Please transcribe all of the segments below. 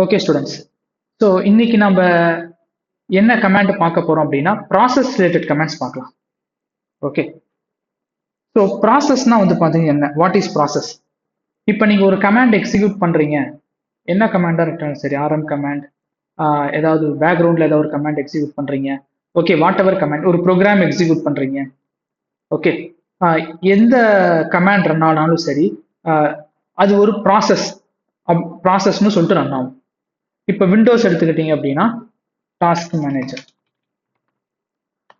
Okay students. So இன்னைக்கு நம்ம என்ன கமாண்ட் பார்க்க போறோம் அப்படின்னா ப்ராசஸ் ரிலேட்டட் கமாண்ட்ஸ் பார்க்கலாம். ஓகே, ஸோ ப்ராசஸ்னா வந்து பார்த்தீங்கன்னா என்ன, வாட் இஸ் ப்ராசஸ்? இப்போ நீங்கள் ஒரு கமாண்ட் எக்ஸிக்யூட் பண்ணுறீங்க, என்ன கமாண்டாக இருக்கட்டும் சரி, ஆர்எம் கமாண்ட், ஏதாவது பேக்ரவுண்டில் ஏதாவது ஒரு கமாண்ட் எக்ஸிக்யூட் பண்ணுறீங்க, ஓகே, வாட் எவர் கமாண்ட், ஒரு ப்ரோக்ராம் எக்ஸிக்யூட் பண்ணுறீங்க, ஓகே, எந்த கமாண்ட் ரன் ஆனாலும் சரி, அது ஒரு ப்ராசஸ் ப்ராசஸ்னு சொல்லிட்டு ரன் ஆகும். இப்போ விண்டோஸ் எடுத்துக்கிட்டீங்க அப்படின்னா டாஸ்க் மேனேஜர்,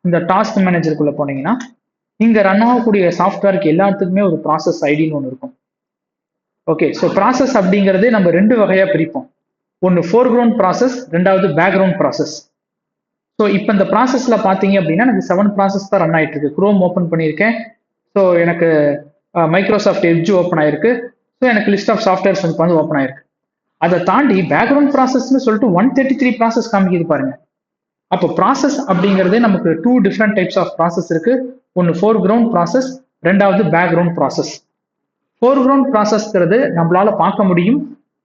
இந்த டாஸ்க் மேனேஜருக்குள்ள போனீங்கன்னா இங்க ரன் ஆகக்கூடிய சாஃப்ட்வேருக்கு எல்லாத்துக்குமே ஒரு ப்ராசஸ் ஐடின்னு ஒன்று இருக்கும். ஓகே, ஸோ ப்ராசஸ் அப்படிங்கிறது நம்ம ரெண்டு வகையா பிரிப்போம். ஒன்று ஃபோர் கிரவுண்ட் ப்ராசஸ், ரெண்டாவது பேக்ரவுண்ட் ப்ராசஸ். ஸோ இப்போ இந்த ப்ராசஸ்ல பார்த்தீங்க அப்படின்னா எனக்கு 7 ப்ராசஸ் தான் ரன் ஆயிட்டு இருக்கு. குரோம் ஓப்பன் பண்ணியிருக்கேன், ஸோ எனக்கு மைக்ரோசாஃப்ட் எட்ஜ் ஓப்பன் ஆயிருக்கு, ஸோ எனக்கு லிஸ்ட் ஆஃப் சாஃப்ட்வேர்ஸ் வந்து ஓப்பன் ஆயிருக்கு. அதை தாண்டி பேக்ரவுண்ட் ப்ராசஸ்னு சொல்லிட்டு 133 ப்ராசஸ் காமிக்குது பாருங்க. அப்போ ப்ராசஸ் அப்படிங்கிறது நமக்கு 2 டிஃப்ரெண்ட் டைப்ஸ் ஆஃப் ப்ராசஸ் இருக்கு. ஒன்று ஃபோர் கிரவுண்ட் ப்ராசஸ், ரெண்டாவது பேக்ரவுண்ட் ப்ராசஸ். ஃபோர் கிரவுண்ட் ப்ராசஸ்ங்கிறது நம்மளால பார்க்க முடியும்.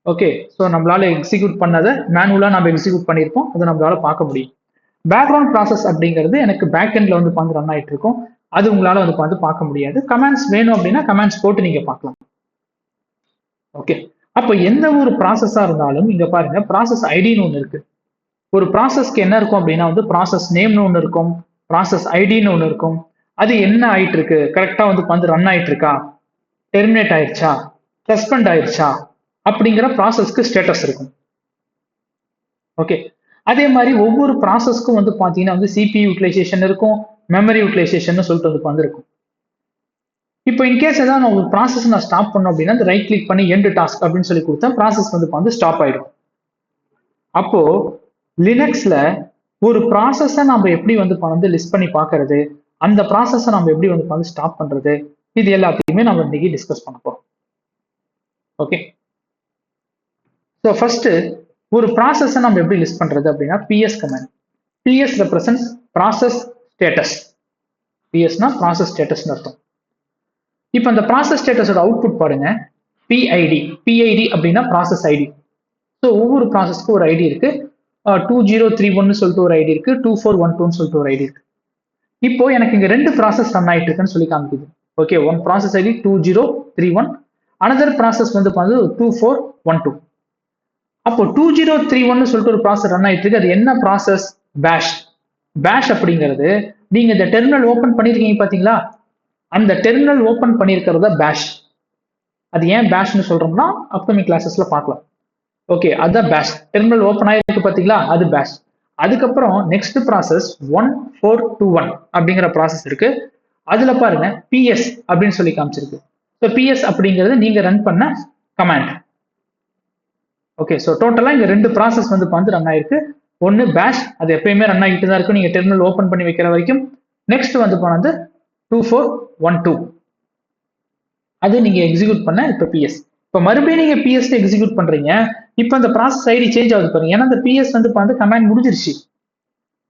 ஓகே, ஸோ நம்மளால எக்ஸிக்யூட் பண்ணதை மேனுவலாக நம்ம எக்ஸிக்யூட் பண்ணியிருப்போம், அதை நம்மளால பார்க்க முடியும். பேக்ரவுண்ட் ப்ராசஸ் அப்படிங்கிறது எனக்கு பேக் எண்ட்ல வந்து பார்த்து ரன் ஆயிட்டு இருக்கும், அது உங்களால வந்து பார்த்து பார்க்க முடியாது. கமெண்ட்ஸ் வேணும் அப்படின்னா கமெண்ட்ஸ் போட்டு நீங்க பார்க்கலாம். ஓகே, அப்போ எந்த ஒரு ப்ராசஸா இருந்தாலும் இங்க பாருங்க ப்ராசஸ் ஐடின்னு ஒன்று இருக்கு. ஒரு ப்ராசஸ்க்கு என்ன இருக்கும் அப்படின்னா வந்து ப்ராசஸ் நேம்னு ஒன்று இருக்கும், ப்ராசஸ் ஐடின்னு ஒன்று இருக்கும். அது என்ன ஆயிட்டு இருக்கு, கரெக்டா வந்து ரன் ஆயிட்டு இருக்கா, டெர்மினேட் ஆயிடுச்சா, சஸ்பெண்ட் ஆயிடுச்சா அப்படிங்கிற ப்ராசஸ்க்கு ஸ்டேட்டஸ் இருக்கும். ஓகே, அதே மாதிரி ஒவ்வொரு ப்ராசஸ்க்கும் வந்து பார்த்தீங்கன்னா வந்து சிபி யூட்டிலைசேஷன் இருக்கும், மெமரி யூட்டிலைசேஷன் சொல்லிட்டு வந்து இருக்கும். இப்போ இன்கேஸ் ஏதாவது நான் ஒரு ப்ராசஸ் நான் ஸ்டாப் பண்ணோம் அப்படின்னா ரைட் கிளிக் பண்ணி எண்ட் டாஸ்க் அப்படின்னு சொல்லி கொடுத்தா ப்ராசஸ் வந்து ஸ்டாப் ஆயிடும். அப்போ லினக்ஸ்ல ஒரு ப்ராசஸை நம்ம எப்படி வந்து லிஸ்ட் பண்ணி பார்க்கறது, அந்த ப்ராசஸை நம்ம எப்படி வந்து ஸ்டாப் பண்றது, இது எல்லாத்தையுமே நம்ம இன்னைக்கு டிஸ்கஸ் பண்ண போறோம். ஓகே, ஸோ ஃபர்ஸ்ட் ஒரு ப்ராசஸை நம்ம எப்படி லிஸ்ட் பண்றது அப்படின்னா PS command. PS represents process status. பிஎஸ்னா ப்ராசஸ் ஸ்டேட்டஸ்னு அர்த்தம். இப்போ அந்த ப்ராசஸ் ஸ்டேட்டஸோட அவுட்புட் பாருங்க, பிஐடி. பிஐடி அப்படின்னா ப்ராசஸ் ஐடி. ஸோ ஒவ்வொரு ப்ராசஸ்க்கும் ஒரு ஐடி இருக்கு. 2031 சொல்லிட்டு ஒரு ஐடி இருக்கு, 2412 சொல்லிட்டு ஒரு ஐடி இருக்கு. இப்போ எனக்கு இங்க ரெண்டு ப்ராசஸ் ரன் ஆயிட்டு இருக்குன்னு சொல்லி காமிக்குது. Okay, one process ID 2031, another process வந்து 2412. அப்போ 2031 சொல்லிட்டு ஒரு ப்ராசஸ் ரன் ஆயிட்டு இருக்கு. அது என்ன ப்ராசஸ்? பேஷ். பேஷ் அப்படிங்கிறது நீங்க இந்த டெர்மினல் ஓபன் பண்ணிருக்கீங்க பாத்தீங்களா, அந்த டெர்மினல் ஓபன் பண்ணிருக்கிறத பேஷ். அது ஏன் பேஷ்னு சொல்றோம்னா அப்கமிங் கிளாஸஸ்ல பார்க்கலாம். ஓகே, அதுதான் பேஷ். டெர்மினல் ஓப்பன் ஆயிருக்கு பாத்தீங்களா, அது பேஷ். அதுக்கப்புறம் நெக்ஸ்ட் ப்ராசஸ் 1421 அப்படிங்கிற ப்ராசஸ் இருக்கு. அதுல பாருங்க பிஎஸ் அப்படின்னு சொல்லி காமிச்சிருக்கு. ஸோ பிஎஸ் அப்படிங்கிறது நீங்க ரன் பண்ண கமாண்ட். ஓகே, ஸோ டோட்டலா இங்க ரெண்டு ப்ராசஸ் வந்து ரன் ஆயிருக்கு. ஒன்னு பேஷ், அது எப்பயுமே ரன் ஆகிட்டு தான் இருக்கும் நீங்க டெர்மினல் ஓப்பன் பண்ணி வைக்கிற வரைக்கும். நெக்ஸ்ட் வந்து போனது 2412, அது நீங்க எக்ஸிக்யூட் பண்ண இப்ப பிஎஸ். இப்போ மறுபடியும் நீங்க பிஎஸ் எக்ஸிக்யூட் பண்றீங்க, இப்போ அந்த ப்ராசஸ் ஐடி சேஞ்ச் ஆகுது பாருங்க, ஏன்னா அந்த பிஎஸ் வந்து கமாண்ட் முடிஞ்சிருச்சு.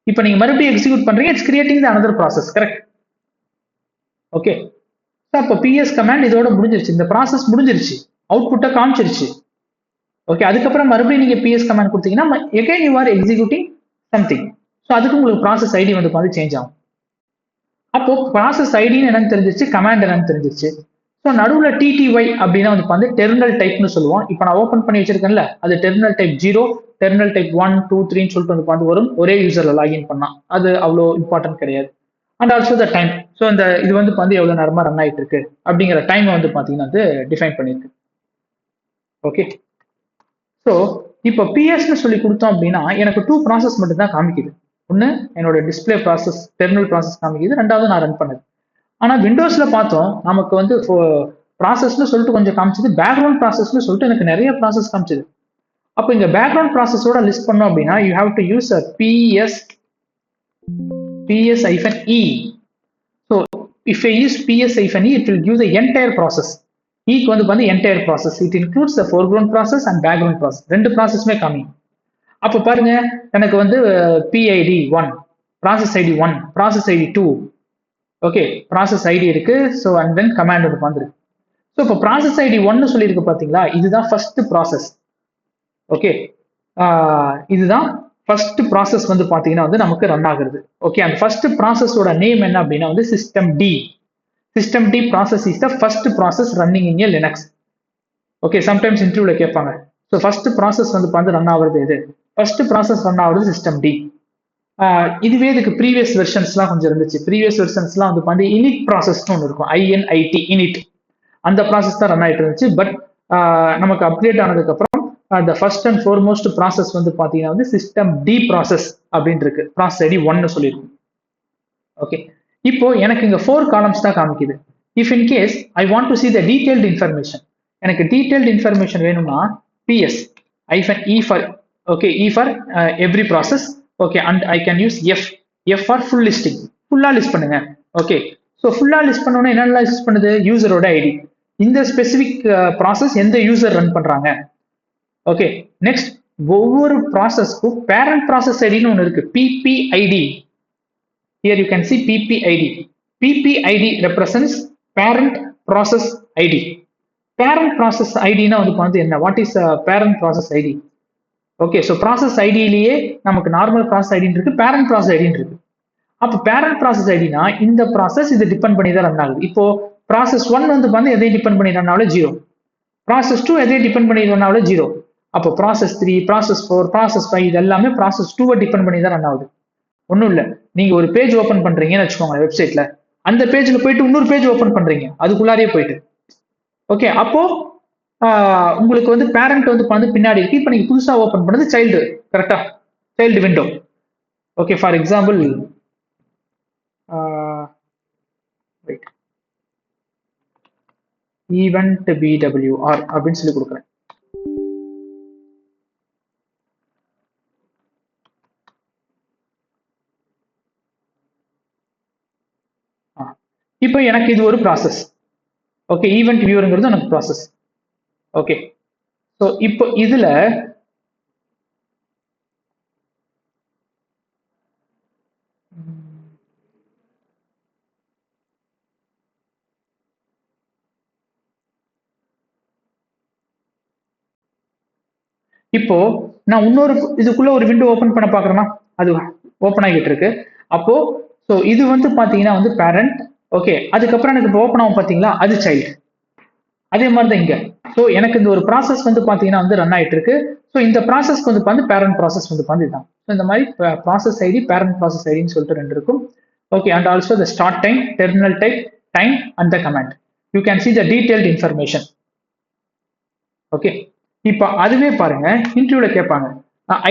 இப்போ நீங்க மறுபடியும் எக்ஸிக்யூட் பண்றீங்க, it's creating the another process, correct? Okay, அப்போ பிஎஸ் கமாண்ட் இதோட முடிஞ்சிருச்சு, இந்த ப்ராசஸ் முடிஞ்சிருச்சு, அவுட்புட்டை காமிச்சிருச்சு. ஓகே, அதுக்கப்புறம் மறுபடியும் நீங்க பிஎஸ் கமாண்ட் கொடுத்தீங்கன்னா again you are executing something. So அதுக்கு உங்களுக்கு ப்ராசஸ் ஐடி வந்து சேஞ்ச் ஆகும். அப்போ ப்ராசஸ் ஐடின்னு என்னன்னு தெரிஞ்சிருச்சு, கமாண்ட் என்னன்னு தெரிஞ்சிருச்சு. ஸோ நடுவில் டிடிஒய் அப்படின்னா வந்து டெர்மினல் டைப்னு சொல்லுவோம். இப்போ நான் ஓப்பன் பண்ணி வச்சிருக்கேன்ல, அது டெர்மினல் டைப் 0, டெர்மினல் டைப் 1, 2, 3 சொல்லிட்டு வந்து வரும் ஒரே யூசர்ல லாகின் பண்ணா. அது அவ்வளோ இம்பார்ட்டன்ட் கிடையாது. And also the time. So இந்த இது வந்து எவ்வளோ நேரமா ரன் ஆயிட்டு இருக்கு அப்படிங்கிற டைம் வந்து பார்த்தீங்கன்னா வந்து டிஃபைன் பண்ணியிருக்கு. ஓகே, ஸோ இப்போ பிஎஸ்ன்னு சொல்லி கொடுத்தோம் அப்படின்னா எனக்கு 2 ப்ராசஸ் மட்டும் தான் காமிக்குது. ஒன்று என்னோட டிஸ்பிளே ப்ராசஸ், டெர்மினல் ப்ராசஸ் காமிக்குது, ரெண்டாவது நான் ரன் பண்ணது. ஆனா விண்டோஸ்ல பார்த்தோம் நமக்கு வந்து ப்ராசஸ்னு சொல்லிட்டு கொஞ்சம் காமிச்சது, பேக்ரவுண்ட் ப்ராசஸ்னு சொல்லிட்டு எனக்கு நிறைய ப்ராசஸ் காமிச்சது. அப்போ இங்க பேக்ரவுண்ட் ப்ராசஸோட லிஸ்ட் பண்ணோம் அப்படின்னா you have to use PS-E. So if I use PS-E, it will give the entire process. ஈக்கு வந்து entire process, it includes the foreground process and background process, ரெண்டு ப்ராசஸ்மே காமி. அப்போ பாருங்க எனக்கு வந்து PID 1, process ID 1, process ID 2, okay, process ID இருக்கு. ஸோ அண்ட் தென் கமாண்ட் வந்துருக்கு. ஸோ இப்போ ப்ராசஸ் ஐடி 1 சொல்லியிருக்கு பார்த்தீங்களா, இதுதான் ஃபர்ஸ்ட் ப்ராசஸ். ஓகே, இதுதான் ஃபர்ஸ்ட் ப்ராசஸ் வந்து பாத்தீங்கன்னா வந்து நமக்கு ரன் ஆகுறது. ஓகே, அந்த ஃபர்ஸ்ட் ப்ராசஸோட நேம் என்ன அப்படின்னா வந்து system D. System D process is the first process running in a Linux. Okay, sometimes இன்டர்வியூல கேட்பாங்க. ஸோ ஃபர்ஸ்ட் ப்ராசஸ் வந்து பார்த்து ரன் ஆகுறது எது? ஃபர்ஸ்ட் ப்ராசஸ் ரன் ஆகுறது சிஸ்டம் டி. இதுவே இதுக்கு ப்ரீவியஸ் வெர்ஷன்ஸ்லாம் கொஞ்சம் இருந்துச்சு. ப்ரீவியஸ் வெர்ஷன்ஸ்லாம் வந்து பார்த்து இனிட் ப்ராசஸ்னு ஒன்று இருக்கும், ஐஎன்ஐடி இனிட். அந்த ப்ராசஸ் தான் ரன் ஆகிட்டு இருந்துச்சு. பட் நமக்கு அப்டேட் ஆனதுக்கு அப்புறம் the first and foremost process வந்து பாத்தீங்கன்னா வந்து system D process அப்படின்னு இருக்கு. process ID 1 சொல்லிருக்கும். ஓகே, இப்போ எனக்கு இங்க 4 columns தான் காமிக்குது. if in case I want to see the detailed information, எனக்கு detailed information வேணும்னா ps -e for okay, e for every process. okay, and I can use f for full listing. ஃபுல்லா list பண்ணுங்க. Okay, so ஃபுல்லா list பண்ணோன்னா என்னெல்லாம் list பண்ணுது? யூசரோட ஐடி, இந்த ஸ்பெசிபிக் ப்ராசஸ் எந்த யூசர் ரன் பண்றாங்க. ஓகே, நெக்ஸ்ட் ஒவ்வொரு ப்ராசஸ்க்கும் பேரண்ட் ப்ராசஸ் ஐடின்னு ஒன்று இருக்கு, PPID. Here you can see PPID. PPID represents parent process ID. Parent process ஐடினா வந்து பார்த்து என்ன? What is parent process ID? Okay, so process ஐடியிலேயே நமக்கு நார்மல் ப்ராசஸ் ஐடின்னு இருக்கு, பேரண்ட் ப்ராசஸ் ஐடின்னு இருக்கு. அப்போ பேரண்ட் ப்ராசஸ் ஐடினா இந்த ப்ராசஸ் இது டிபெண்ட் பண்ணி தான் ரன் ஆகுது. இப்போ ப்ராசஸ் 1 வந்து பார்த்து எதையும் டிபெண்ட் பண்ணி ரன் ஆகல, 0. ப்ராசஸ் 2 எதையும் டிபெண்ட் பண்ணி ரன் ஆகல, 0. அப்போ ப்ராசஸ் 3, ப்ராசஸ் 4, ப்ராசஸ் 5 இது எல்லாமே ப்ராசஸ் 2 டிபெண்ட் பண்ணி தான் ரன் ஆகுது. ஒன்றும் இல்லை, நீங்க ஒரு பேஜ் ஓப்பன் பண்றீங்கன்னு வச்சுக்கோங்க வெப்சைட்ல, அந்த பேஜ்ல போயிட்டு இன்னொரு பேஜ் ஓப்பன் பண்றீங்க, அதுக்குள்ளாரே போயிட்டு. ஓகே, அப்போ உங்களுக்கு வந்து பேரண்ட் வந்து பார்த்து பின்னாடி இருக்கு. இப்போ நீங்க புதுசா ஓப்பன் பண்ணது சைல்டு, கரெக்டா? Child window. Okay, for example event PWR அப்படின்னு சொல்லி கொடுக்குறேன். இப்போ எனக்கு இது ஒரு ப்ராசஸ். ஓகே, ஈவென்ட் வியூவருங்கிறது எனக்கு ப்ராசஸ். ஓகே, ஸோ இப்போ இதுல இப்போ நான் இன்னொரு இதுக்குள்ள ஒரு விண்டோ ஓபன் பண்ண பாக்குறேன்னா அது ஓப்பன் ஆகிட்டு இருக்கு. அப்போ ஸோ இது வந்து பாத்தீங்கன்னா வந்து பேரண்ட். ஓகே, அதுக்கப்புறம் எனக்கு இப்போ ஓப்பன் ஆகும் பாத்தீங்களா, அது சைல்டு. அதே மாதிரி தான் இங்க. ஸோ எனக்கு இந்த ஒரு ப்ராசஸ் வந்து பாத்தீங்கன்னா வந்து ரன் ஆயிட்டு இருக்கு. ஸோ இந்த ப்ராசஸ்க்கு வந்து பார்த்து பேரண்ட் ப்ராசஸ் வந்து பார்த்து இதுதான். ஸோ இந்த மாதிரி ப்ராசஸ் ஐடி, பேரண்ட் ப்ராசஸ் ஐடின்னு சொல்லிட்டு 2 இருக்கும். Okay, and also the start time, terminal type, time and the command. You can see the detailed information. Okay, இப்போ அதுவே பாருங்க, இன்டர்வியூல கேட்பாங்க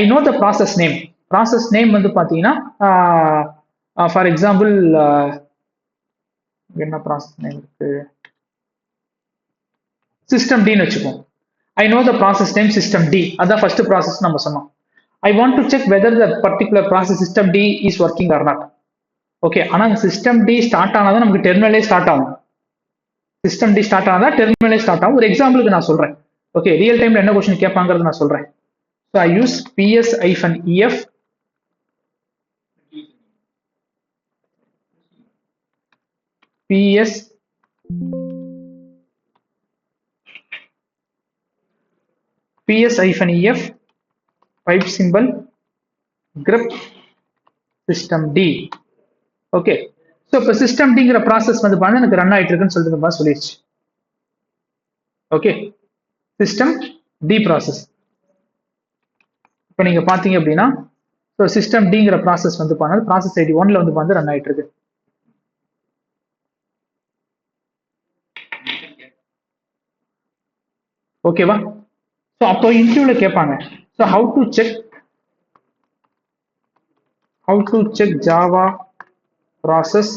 I know the process name. Process name வந்து பாத்தீங்கன்னா ஃபார் எக்ஸாம்பிள் என்ன ப்ராசஸ் நேம் இருக்கு, சிஸ்டம் டின்னு வச்சுப்போம். I know the process name system D, அதான் ஃபர்ஸ்ட் ப்ராசஸ் நம்ம சொன்னோம். I want to check weather the particular process system D is working or not. Okay, ஆனா சிஸ்டம் டி ஸ்டார்ட் ஆனாதான் நமக்கு டெர்மினலே ஸ்டார்ட் ஆகும். சிஸ்டம் டி ஸ்டார்ட் ஆனதா டெர்மினலே ஸ்டார்ட் ஆகும். ஒரு எக்ஸாம்பிளுக்கு நான் சொல்றேன். ஓகே, ரியல் டைம்ல என்ன கொஸ்டின் கேட்பாங்கிறது நான் சொல்றேன். So I use ps-ef ps-ef pipe symbol grep system d. Okay, so இப்போ சிஸ்டம் டிங்கிற ப்ராசஸ் வந்து பாருங்க எனக்கு ரன் ஆயிட்டு இருக்குன்னு சொல்லிட்டு சொல்லிடுச்சு. Okay, system D process. இப்போ நீங்க பாத்தீங்க அப்படின்னா ஸோ சிஸ்டம் டிங்கிற ப்ராசஸ் வந்து பாருங்க ப்ராசஸ் ஐடி 1ல வந்து பார்த்து ரன் ஆயிட்டு இருக்கு. ஓகேவா? ஸோ அப்போ இன்டர்வியூல கேட்பாங்க, so how to check Java process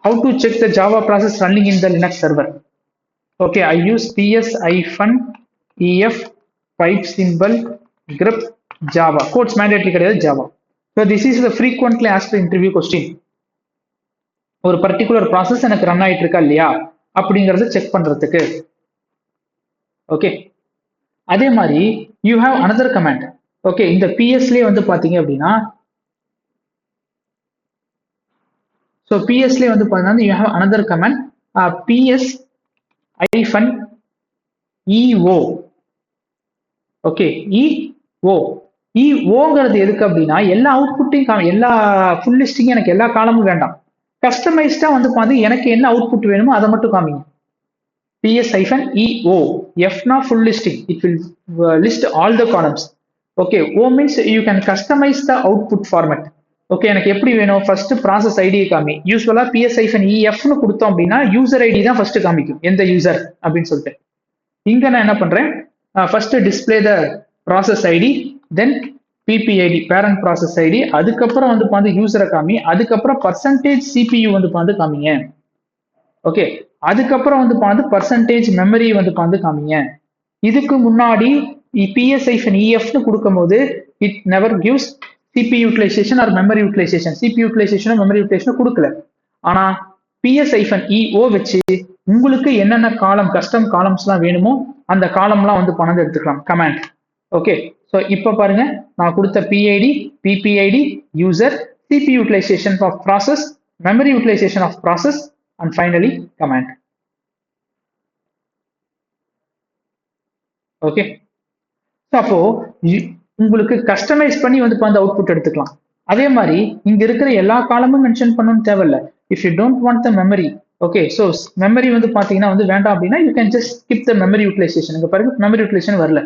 how to check the Java process running in the Linux server. Okay, I use ps-ef pipe symbol grep Java. Codes mandatory கிடையாது Java. So this is the frequently asked interview question. ஒரு particular process எனக்கு run ஆயிட்டு இருக்கா இல்லையா அப்படிங்கறத check பண்றதுக்கு. Okay, அதே மாதிரி you have another command. Okay, இந்த பிஎஸ்லயே வந்து பாத்தீங்க அப்படின்னா ஸோ பிஎஸ்லேயே வந்து பார்த்தீங்கன்னா you have another command ps hyphen eo. Okay, EOங்கிறது எதுக்கு அப்படின்னா எல்லா அவுட்புட்டையும் எல்லா ஃபுல் லிஸ்டிங் எனக்கு எல்லா காலமும் வேண்டாம். கஸ்டமைஸ்டா வந்து பார்த்து எனக்கு என்ன அவுட்புட் வேணுமோ அதை மட்டும் காமிங்க. ps-eo, f-னா full listing, it will list all the columns. Okay, o means you can customize the output format. Okay, எனக்கு எப்படி வேணும், ஃபர்ஸ்ட் ப்ராசஸ் ஐடி காமி. யூஸ்வலா ps-ef-னு கொடுத்தோம் அப்படின்னா யூசர் ஐடி தான் ஃபர்ஸ்ட் காமிக்கும், எந்த யூசர் அப்படின்னு சொல்லிட்டு. இங்க நான் என்ன பண்றேன், first display the process ID, then ppid parent process ID, அதுக்கப்புறம் வந்து பார்த்து யூசரை காமி, அதுக்கப்புறம் பர்சன்டேஜ் CPU வந்து பார்த்து காமிங்க. ஓகே, அதுக்கப்புறம் வந்து பார்த்து பர்சன்டேஜ் மெமரி வந்து பார்த்து காமிங்க. இதுக்கு முன்னாடி ps-ef-னு கொடுக்கும்போது it never gives CPU utilization or memory utilization. CPU utilisation memory utilization கொடுக்கல. ஆனா ps-eo வச்சு உங்களுக்கு என்னென்ன காலம் கஸ்டம் காலம்ஸ்லாம் வேணுமோ அந்த காலம்லாம் வந்து பணம் எடுத்துக்கலாம் கமாண்ட். ஓகே, ஸோ இப்போ பாருங்க, நான் கொடுத்த PID, PPID, user, CPU utilization of process, memory utilization of process, and finally command. Okay, அப்போ உங்களுக்கு கஸ்டமைஸ் பண்ணி வந்து அந்த அவுட்புட் எடுத்துக்கலாம். அதே மாதிரி இங்க இருக்கிற எல்லா காலமும் மென்ஷன் பண்ணணும்னு தேவையில்ல. If you don't want the memory, okay, so memory வந்து பாத்தீங்கன்னா வந்து வேண்டாம் அப்படின்னா you can just skip the memory utilisation. இங்க பாருங்க, மெமரி யூட்டிலைசேஷன் வரல.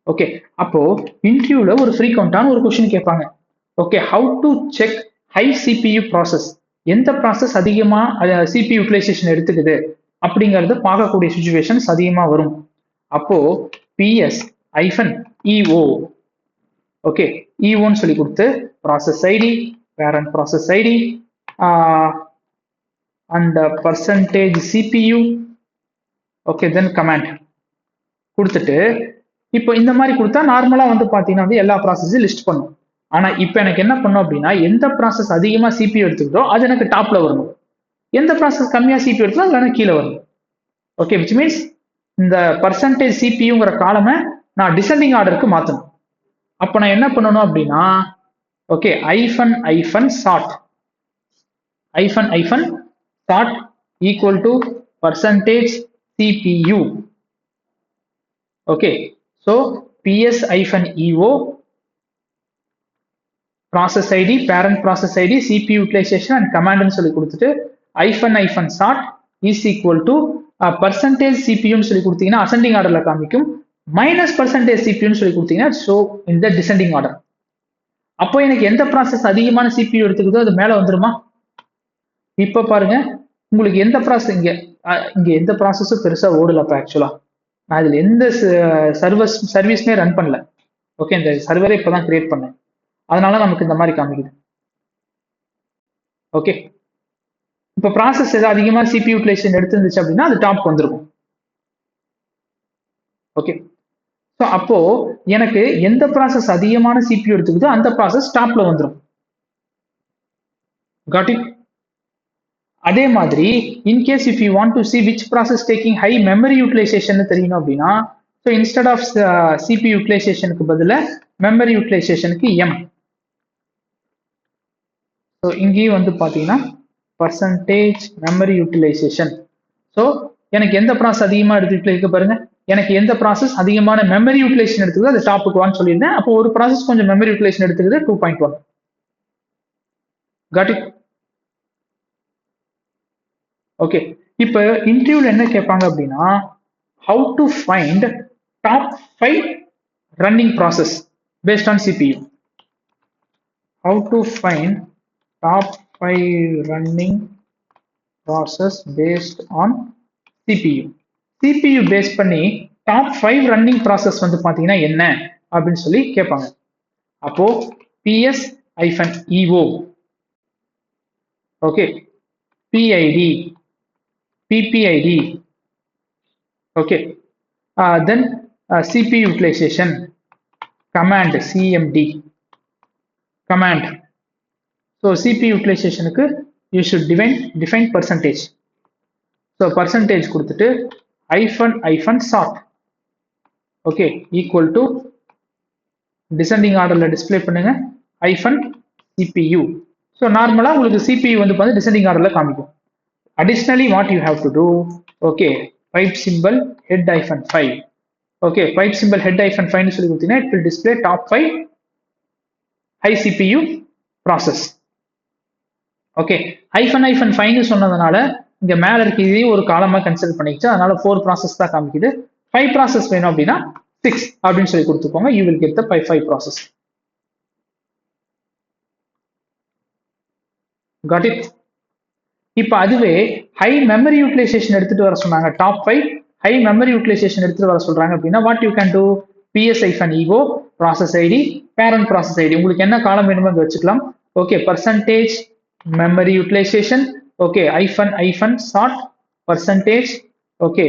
ஓகே, அப்போ இன்டர்வியூல ஒரு ஃப்ரீக்வெண்டான ஒரு கொஸ்டின் கேட்பாங்க. Okay, how to check high CPU process, எந்த ப்ராசஸ் அதிகமா CPU யூட்டிலைசேஷன் எடுத்துக்குது அப்படிங்கறத பார்க்கக்கூடிய சுச்சுவேஷன்ஸ் அதிகமா வரும். அப்போ ps-eo, ஓகே, EOன்னு சொல்லி கொடுத்து process ID, parent process ID and percentage CPU, okay, then command கொடுத்துட்டு, இப்போ இந்த மாதிரி கொடுத்தா நார்மலா வந்து பாத்தீங்கன்னா வந்து எல்லா ப்ராசஸையும் லிஸ்ட் பண்ணும். ஆனா இப்போ எனக்கு என்ன பண்ணும் அப்படின்னா, எந்த ப்ராசஸ் அதிகமா CPU எடுத்துக்கிட்டோ அது எனக்கு டாப்ல வரணும், எந்த ப்ராசஸ் கம்மியா CPU எடுத்தோ அது எனக்கு கீழே வரணும். ஓகே, விச் மீன்ஸ் இந்த பர்சன்டேஜ் CPUங்கிற காலமை நான் டிசெண்டிங் ஆர்டருக்கு மாற்றணும். அப்போ நான் என்ன பண்ணணும் அப்படின்னா, okay, -sort -sort equal to percentage CPU. Okay, so ps-eo process ID, parent process ID, CPU utilisation and கமாண்ட்னு சொல்லி கொடுத்துட்டு -sort is equal to percentage CPUன்னு சொல்லி கொடுத்தீங்கன்னா அசெண்டிங் ஆர்டர்ல காமிக்கும், -% CPUன்னு சொல்லி கொடுத்தீங்கன்னா ஸோ இந்த டிசெண்டிங் ஆர்டர். அப்போ எனக்கு எந்த ப்ராசஸ் அதிகமான CPU எடுத்துக்குதோ அது மேல வந்துருமா? இப்போ பாருங்க, உங்களுக்கு எந்த ப்ராசஸ் இங்க எந்த ப்ராசஸும் பெருசா ஓடலப்ப. ஆக்சுவலா நான் இதுல எந்த சர்வீஸ்மே ரன் பண்ணல. ஓகே, இந்த சர்வரே இப்பதான் கிரியேட் பண்ணேன், அதனால நமக்கு இந்த மாதிரி காமிக்குது. ஓகே, இப்போ ப்ராசஸ் ஏதாவது அதிகமா CPU யூட்டிலைசேஷன் எடுத்துருந்துச்சு அப்படின்னா அது டாப் வந்திருக்கும். ஓகே, ஸோ அப்போ எனக்கு எந்த ப்ராசஸ் அதிகமான CPU எடுத்துக்குதோ அந்த ப்ராசஸ் டாப்ல வந்துடும். Got it? அதே மாதிரி in case if you want to see which process taking high memory utilization தெரியணும் அப்படின்னா, ஸோ இன்ஸ்டெட் ஆஃப் CPU யூட்டிலைசேஷனுக்கு பதில மெமரி யூட்டிலைசேஷனுக்கு எம். ஸோ இங்கேயும் வந்து பார்த்தீங்கன்னா பர்சன்டேஜ் மெமரி யூட்டிலைசேஷன். ஸோ எனக்கு எந்த ப்ராசஸ் அதிகமாக எடுத்துக்கிட்டு பாருங்க, எனக்கு எந்த ப்ராசஸ் அதிகமான மெமரி யூட்டிலைசேஷன் எடுத்துக்குது அது டாப்புக்கு வான்னு சொல்லியிருந்தேன். அப்போ ஒரு ப்ராசஸ் கொஞ்சம் மெமரி யூட்டிலைசேஷன் எடுத்துக்குது 2.1. Got it? ஓகே, இப்போ இன்டர்வியூல என்ன கேட்பாங்க அப்படின்னா, how to find top 5 running process based on CPU. How to find top 5 running process based on CPU. CPU base பண்ணி டாப் 5 ரன்னிங் ப்ராசஸ் வந்து பாத்தீங்கன்னா என்ன அப்படின்னு சொல்லி கேட்பாங்க. அப்போ ps-eo, okay, PID, PPID, okay, then CPU utilisation, command CMD command. So CPU யூட்டிலைசேஷனுக்கு you should define percentage. So percentage கொடுத்துட்டு -sort, okay, equal to descending ஆர்டர்ல டிஸ்பிளே பண்ணுங்க -CPU. ஸோ நார்மலா உங்களுக்கு CPU வந்து டிசெண்டிங் ஆர்டர்ல காமிக்கும். Additionally, what you have to do, okay, pipe symbol head -5. Okay, pipe symbol head -5 சொல்லி கொடுத்தீங்கன்னா it will display top 5 high CPU process. Okay, -5 சொன்னதுனால இங்க மேல இருக்க இதையும் ஒரு காலமா கன்சிடர் பண்ணிக்கிச்சு, அதனால 4 ப்ராசஸ் தான் காமிக்குது. 5 ப்ராசஸ் வேணும் அப்படின்னா 6 அப்படின்னு சொல்லி கொடுத்துக்கோங்க. you will get the 5 process. got it? இப்போ அதுவே ஹை மெமரி யூட்டிலைசேஷன் எடுத்துட்டு வர சொன்னாங்க, டாப் 5 ஹை மெமரி யூட்டிலைசேஷன் எடுத்துட்டு வர சொல்றாங்க அப்படின்னா what you can do, ps-eo process ID parent process ID, உங்களுக்கு என்ன காலம் வேணுமோ அங்க வச்சுக்கலாம். Okay, percentage memory utilization, okay, -sort percentage, okay,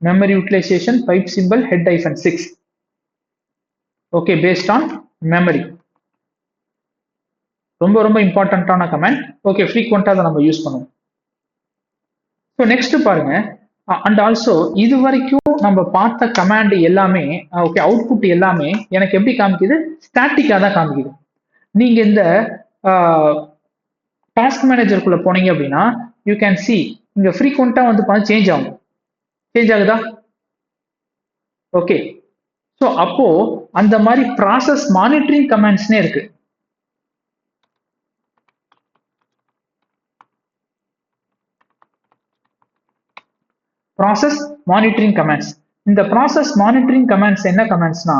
memory utilization pipe symbol head -6, okay, based on memory. ரொம்ப ரொம்ப இம்பார்ட்டன்டான கமெண்ட். ஓகே, ஃப்ரீக்வெண்டா அதை நம்ம யூஸ் பண்ணுவோம். ஸோ நெக்ஸ்ட் பாருங்க, அண்ட் ஆல்சோ இது வரைக்கும் நம்ம பார்த்த கமாண்ட் எல்லாமே, ஓகே, அவுட்புட் எல்லாமே எனக்கு எப்படி காமிக்குது, ஸ்டாட்டிக்கா தான் காமிக்குது. நீங்க இந்த டாஸ்க் மேனேஜருக்குள்ள போனீங்க அப்படின்னா யூ கேன் சி இங்க ஃப்ரீக்வெண்டா வந்து சேஞ்ச் ஆகும். சேஞ்ச் ஆகுதா? ஓகே, ஸோ அப்போ அந்த மாதிரி ப்ராசஸ் மானிட்டரிங் கமாண்ட்ஸ்னே இருக்கு. Process monitoring commands. இந்த ப்ராசஸ் மானிட்டரிங் கமாண்ட்ஸ் என்ன கமாண்ட்ஸ்னா,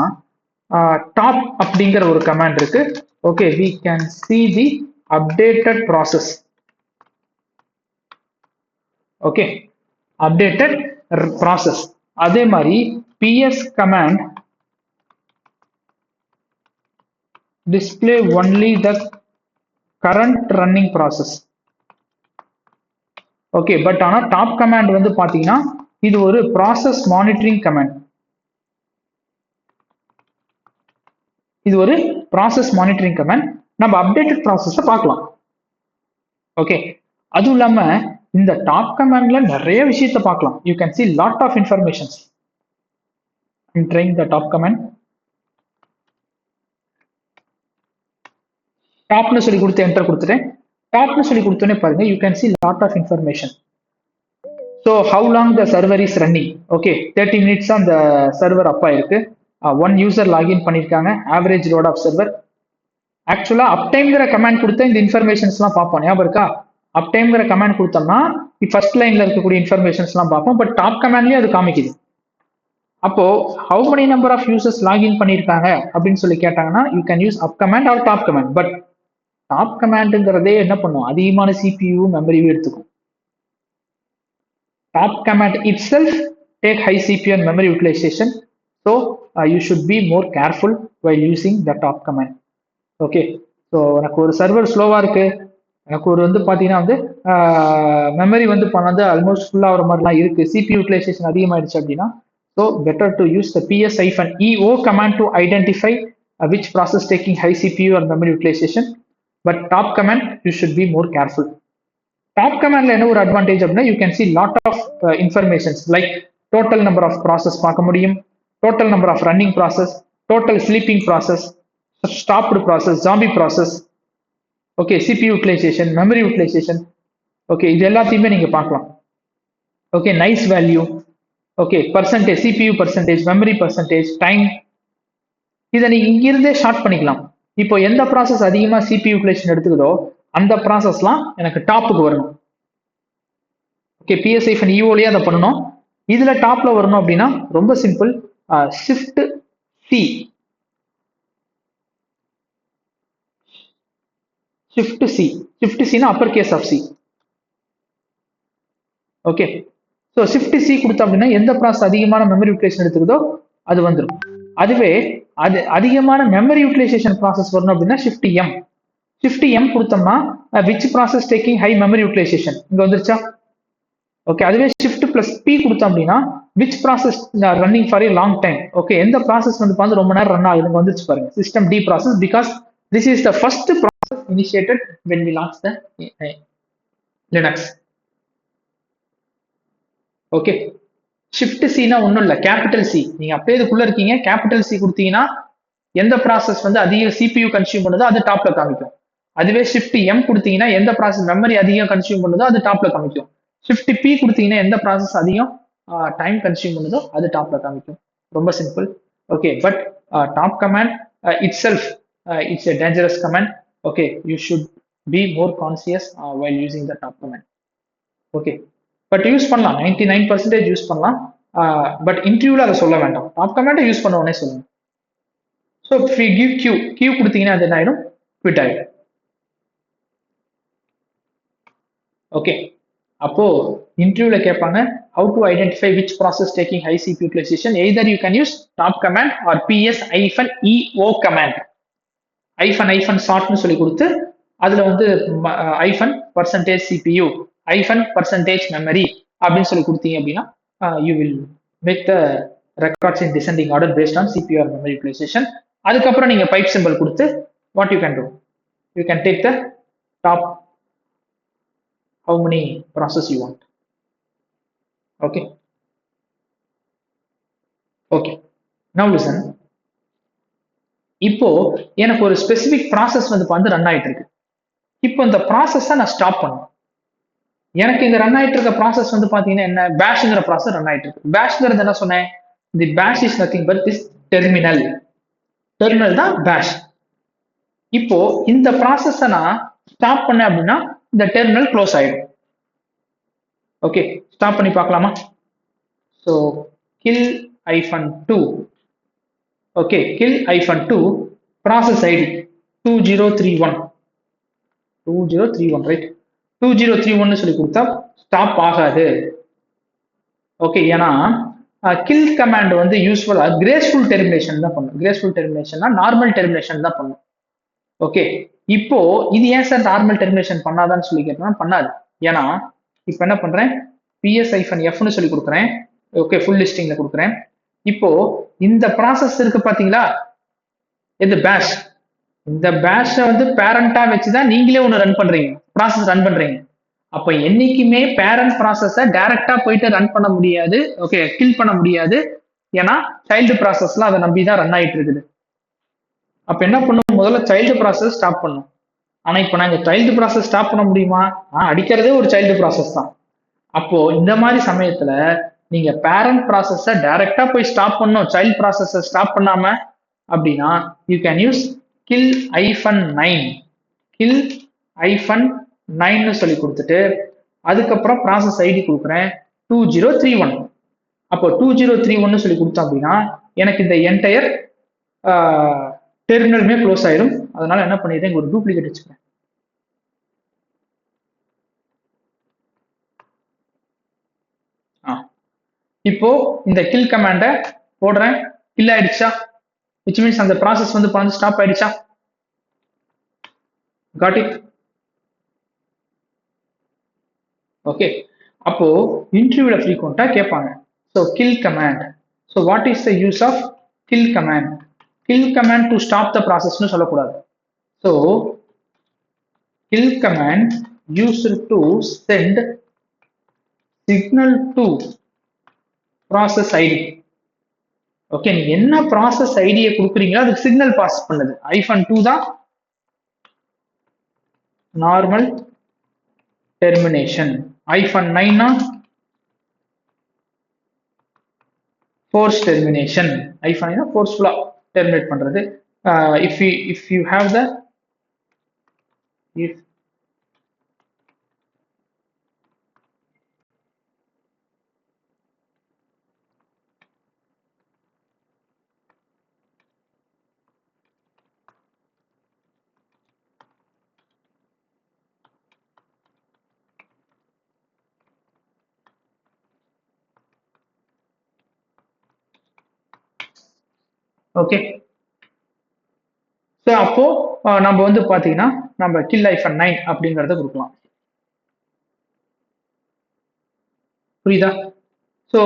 டாப் அப்படிங்கிற ஒரு கமாண்ட் இருக்கு. Okay, we can see the updated process. Okay, updated process. அதே மாதிரி ps command display only the current running process. Okay, but ஆனா டாப் கமாண்ட் வந்து பாத்தீங்கன்னா இது ஒரு ப்ராசஸ் மானிட்டரிங் கமாண்ட். இது ஒரு ப்ராசஸ் மானிட்டரிங் கமாண்ட். நம்ம அப்டேட்டட் ப்ராசஸ் பார்க்கலாம். ஓகே, அதுவும் இல்லாம இந்த டாப் கமாண்ட்ல நிறைய விஷயத்தை பார்க்கலாம். You can see lot of informations. I'm trying the top command. டாப்னு சொல்லி கொடுத்து என்டர் கொடுத்துட்டேன். டாப்னு சொல்லி கொடுத்தோன்னே பாருங்க, you can see lot of information. So how long the server is running? Okay, 30 minutes அந்த சர்வர் அப்பா இருக்கு. ஒன் யூசர் லாகின் பண்ணிருக்காங்க. Average load of server. ஆக்சுவலா அப்டைம்ங்கிற கமாண்ட் கொடுத்த இந்த இன்ஃபர்மேஷன்ஸ்லாம் பார்ப்போம். ஞாபகம் இருக்கா? அப்டைம்ங்கிற கமாண்ட் கொடுத்தோம்னா ஃபர்ஸ்ட் லைன்ல இருக்கக்கூடிய இன்ஃபர்மேஷன்ஸ்லாம் பார்ப்போம். பட் டாப் கமாண்ட்லயே அது காமிக்குது. அப்போ how many number of users login பண்ணிருக்காங்க அப்படின்னு சொல்லி கேட்டாங்கன்னா you can use up command or top command. But top கமாண்ட்ங்கிறதே என்ன பண்ணும், அதிகமான CPU மெமரியும் எடுத்துக்கும். Top command itself take high CPU and memory utilization, so you should be more careful while using the top command. Okay, so எனக்கு ஒரு server ஸ்லோவா இருக்கு, எனக்கு ஒரு வந்து பாத்தீங்கன்னா வந்து மெமரி வந்து பண்ணது ஆல்மோஸ்ட் ஃபுல்லா ஆகிற மாதிரிலாம் இருக்கு, CPU utilization அதிகமாயிடுச்சு அப்படின்னா, so better to use the ps-eo command to identify which process taking high CPU or memory utilization, but top command you should be more careful. Top கமாண்ட்ல என்ன ஒரு அட்வான்டேஜ் அப்படின்னா you can see lot of informations like total number of process பார்க்க முடியும், total number of running process, total sleeping process, stopped process, zombie process, okay, CPU utilisation, memory utilisation, okay, இது எல்லாத்தையுமே நீங்க பார்க்கலாம். Okay, nice value, okay, percentage, CPU percentage, memory percentage, time, இதை நீங்க இங்கிருந்தே short பண்ணிக்கலாம். இப்போ எந்த ப்ராசஸ் அதிகமா CPU யூட்டிலைசேஷன் எடுத்துக்குதோ அந்த ப்ராசஸ்லாம் எனக்கு டாப்புக்கு வரணும். ஓகே, ps-eoலயே அதை பண்ணணும். இதுல டாப்ல வரணும் அப்படின்னா ரொம்ப simple, shift C, shift C, shift சினா upper case of C. Okay, so shift C கொடுத்தோம் அப்படின்னா எந்த ப்ராசஸ் அதிகமான மெமரி யூட்டிலைசேஷன் எடுத்துக்குதோ அது வந்துடும். அதுவே அது அதிகமான மெமரி யூட்டிலைசேஷன் ப்ராசஸ் வரணும் அப்படின்னா ஷிஃப்ட் எம், ஷிஃப்ட் எம் கொடுத்தோம்னா which process taking high memory utilisation இங்க வந்துருச்சா. ஓகே, அதுவே ஷிஃப்ட் பிளஸ் பி கொடுத்தோம் அப்படின்னா which process running for a long time. Okay, எந்த ப்ராசஸ் வந்து பார்த்து ரொம்ப நேரம் ரன் ஆகுது வந்துருச்சு பாருங்க, system D process, because this is the first process initiated when we launch the Linux. Okay, shift சினா ஒன்றும் இல்லை, கேபிட்டல் சி. நீங்க அப்படியே இதுக்குள்ள இருக்கீங்க, கேபிட்டல் சி கொடுத்தீங்கன்னா எந்த ப்ராசஸ் வந்து அதிக CPU கன்சியூம் பண்ணுதோ அது டாப்ல காமிக்கும். அதுவே ஷிஃப்ட் எம் கொடுத்தீங்கன்னா எந்த ப்ராசஸ் மெமரி அதிகம் கன்சியூம் பண்ணுதோ அது டாப்ல காமிக்கும். ஷிஃப்ட் பி கொடுத்தீங்கன்னா எந்த ப்ராசஸ் அதிகம் டைம் கன்சியூம் பண்ணுதோ அது டாப்ல காமிக்கும். ரொம்ப simple. Okay, but top command it self it's a dangerous command. Okay, you should be more conscious while using the top command. Okay, but use பண்ணலாம், 99% யூஸ் பண்ணலாம். பட் இன்டர்வியூல அதை சொல்ல வேண்டாம், டாப் கமாண்டை யூஸ் பண்ண உடனே சொல்லுங்க. So if we give Q கொடுத்தீங்கன்னா அது என்ன ஆயிடும், குவிட் ஆயிடும். ஓகே, அப்போ இன்டர்வியூல கேட்பாங்க how to identify which process taking high CPU utilization. Either you can use top command or ps-eo command. -sort சொல்லி கொடுத்து அதுல வந்து %CPU %memory அப்படின்னு சொல்லி கொடுத்தீங்க அப்படின்னா you will make the records in descending order based on CPU or memory utilization. அதுக்கப்புறம் நீங்க பைப் சிம்பிள் கொடுத்து what you can do, you can take the top how many process you want. Okay, now listen. இப்போ எனக்கு ஒரு specific process வந்து run ஆயிட்டு இருக்கு. இப்போ இந்த ப்ராசஸை நான் ஸ்டாப் பண்ணும். எனக்கு இந்த ரன் ஆயிட்டு இருக்க ப்ராசஸ் வந்து பாத்தீங்கன்னா என்ன, பேஷ்ங்கிற ப்ராசஸ் ரன் ஆயிட்டு இருக்கு. பேஷ்ங்கிறது என்ன சொன்னேன், தி பேஷ் is nothing but this terminal தான் பேஷ். இப்போ இந்த ப்ராசஸை நான் ஸ்டாப் பண்ணேன் அப்படின்னா இந்த டெர்மினல் க்ளோஸ் ஆயிடும். ஓகே, ஸ்டாப் பண்ணி பார்க்கலாமா? So kill -2. Okay, kill -2 process ID 2031 right. 2031 சொல்லி கொடுத்தா ஸ்டாப் ஆகாது. ஓகே, ஏன்னா கில் கமாண்ட் வந்து யூஸ்வலா கிரேஸ்ஃபுல் டெர்மினேஷன் தான் பண்ணும். கிரேஸ்ஃபுல் டெர்மினேஷன்னா நார்மல் டெர்மினேஷன் தான் பண்ணும். ஓகே, இப்போ இது ஏன் சார் நார்மல் டெர்மினேஷன் பண்ணாதான்னு சொல்லி கேட்டோம்னா பண்ணாது. ஏன்னா இப்போ என்ன பண்றேன், ps-fன்னு சொல்லி கொடுக்குறேன். ஓகே, ஃபுல் லிஸ்டிங்ல கொடுக்குறேன். இப்போ இந்த ப்ராசஸ் இருக்கு பாத்தீங்களா, இது பேஷ். இந்த பேஷை வந்து பேரண்டா வச்சுதான் நீங்களே ஒன்று ரன் பண்றீங்க, ப்ராசஸ் ரன் பண்றீங்க. அப்ப என்னைக்குமே பேரண்ட் ப்ராசஸை டைரக்டா போயிட்டு ரன் பண்ண முடியாது. ஓகே, கில் பண்ண முடியாது. ஏன்னா சைல்டு ப்ராசஸ்ல அதை நம்பி தான் ரன் ஆயிட்டு இருக்குது. அப்ப என்ன பண்ணும், முதல்ல சைல்டு ப்ராசஸ் ஸ்டாப் பண்ணும். ஆனா இப்போ நாங்க சைல்டு ப்ராசஸ் ஸ்டாப் பண்ண முடியுமா? அடிக்கிறதே ஒரு சைல்டு ப்ராசஸ் தான். அப்போ இந்த மாதிரி சமயத்துல நீங்க பேரண்ட் ப்ராசஸை டைரக்டா போய் ஸ்டாப் பண்ணும், சைல்டு ப்ராசஸை ஸ்டாப் பண்ணாம அப்படின்னா you can use kill -9. Kill -9 சொல்லி கொடுத்துட்டு அதுக்கப்புறம் ப்ராசஸ் ஐடி கொடுக்குறேன் 2031. அப்போ 2031 சொல்லி கொடுத்தோம் அப்படின்னா எனக்கு இந்த என்டையர் டெர்மினலுமே க்ளோஸ் ஆயிடும். அதனால என்ன பண்ணிடுறேன், ஒரு டூப்ளிகேட் வச்சுக்கிறேன். இப்போ இந்த கில் கமாண்டை போடுறேன், கில் ஆயிடுச்சா, which means அந்த ப்ராசஸ் வந்து ஸ்டாப் ஆயிடுச்சா. got it? ஓகே, அப்போ இன்டர்வியூல ஃப்ரீக்வெண்டா கேட்பாங்க. So kill command. So what is the use of kill command? Kill command to stop the ப்ராசஸ்னு சொல்லக்கூடாது. So kill command used to send signal to process ID. Okay, நீங்க என்ன process ஐடியை கொடுக்குறீங்களோ அதுக்கு சிக்னல் பாஸ் பண்ணுது. -2 தான் நார்மல் டெர்மினேஷன், -9 ஃபோர்ஸ் டெர்மினேஷன். -9 ஃபோர்ஸ்ஃபுல்லா டெர்மினேட் பண்றது. if you have the if okay, so அப்போ நம்ம வந்து பாத்தீங்கன்னா நம்ம கில் -9 அப்படிங்கறத கொடுக்கலாம். புரியுதா? ஸோ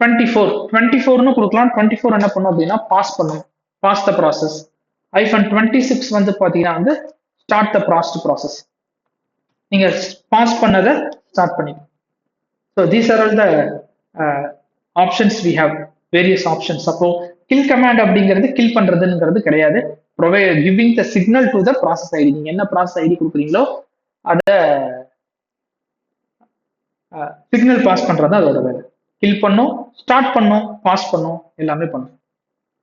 24 கொடுக்கலாம். 24 என்ன பண்ணும் அப்படின்னா பாஸ் பண்ணும், பாஸ் த ப்ராசஸ். -26 வந்து பாத்தீங்கன்னா வந்து ஸ்டார்ட் த ப்ராசஸ். நீங்க பாஸ் பண்ணதை ஸ்டார்ட் பண்ணி. So these are all the options we have, various options. அப்போ கில் கமாண்ட் அப்படிங்கிறது கில் பண்றதுங்கிறது கிடையாது, giving the signal to the process ID. நீங்க என்ன ப்ராசஸ் ஐடி கொடுக்குறீங்களோ அதை சிக்னல் பாஸ் பண்றது அதோட வேலை. கில் பண்ணும், ஸ்டார்ட் பண்ணும், பாஸ் பண்ணும், எல்லாமே பண்ணும்.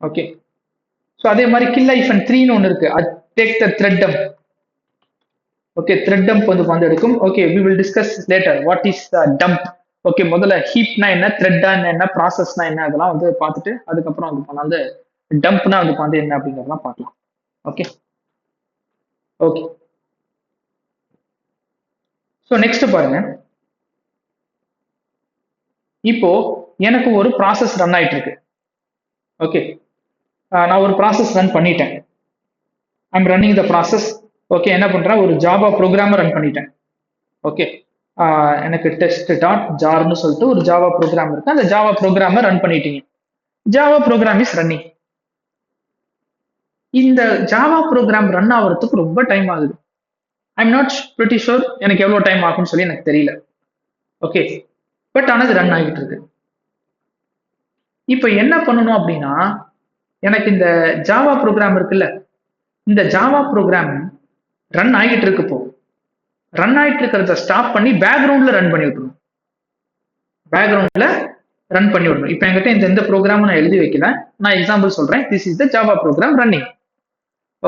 ஓகே, ஸோ அதே மாதிரி கில் ஐஃபன் 3ன்னு ஒன்று இருக்கு. Take the thread dump. Okay, thread dump வந்து எடுக்கும். Okay, we will discuss later what is dump. Okay, முதல்ல ஹீப்னா என்ன, த்ரெட்டா என்ன, ப்ராசஸ்னா என்ன, அதெல்லாம் வந்து பார்த்துட்டு அதுக்கப்புறம் வந்து டம்ப்னா வந்து என்ன அப்படிங்கிறதெல்லாம் பார்க்கலாம். ஓகே ஓகே, ஸோ நெக்ஸ்ட் பாருங்க. இப்போ எனக்கு ஒரு ப்ராசஸ் ரன் ஆயிட்டு இருக்கு. ஓகே, நான் ஒரு ப்ராசஸ் ரன் பண்ணிட்டேன். I'm running the process. Okay, என்ன பண்றேன், ஒரு ஜாவா ப்ரோக்ராம ரன் பண்ணிட்டேன். ஓகே, எனக்கு டெஸ்ட் டாட் ஜார்னு சொல்லிட்டு ஒரு ஜாவா ப்ரோக்ராம் இருக்கு. அந்த ஜாவா ப்ரோக்ராம ரன் பண்ணிட்டீங்க. Java program is running. இந்த ஜாவா ப்ரோக்ராம் ரன் ஆகிறதுக்கு ரொம்ப டைம் ஆகுது. ஐம் நாட் பிரிட்டி ஷோர் எனக்கு எவ்வளோ டைம் ஆகும்னு சொல்லி எனக்கு தெரியல. ஓகே, பட் ஆனால் இது ரன் ஆகிட்டு இருக்கு. இப்போ என்ன பண்ணணும் அப்படின்னா, எனக்கு இந்த ஜாவா ப்ரோக்ராம் இருக்குல்ல, இந்த ஜாவா ப்ரோக்ராம் ரன் ஆகிட்டு இருக்கு. இப்போ ரன் ஆகிட்டு இருக்கிறத ஸ்டாப் பண்ணி பேக்ரவுண்ட்ல ரன் பண்ணி விட்டுருணும். பேக்ரவுண்ட்ல ரன் பண்ணி விடணும். இப்போ என்கிட்ட இந்த எந்த ப்ரோக்ராமும் நான் எழுதி வைக்கல. நான் எக்ஸாம்பிள் சொல்றேன். This is the Java program running.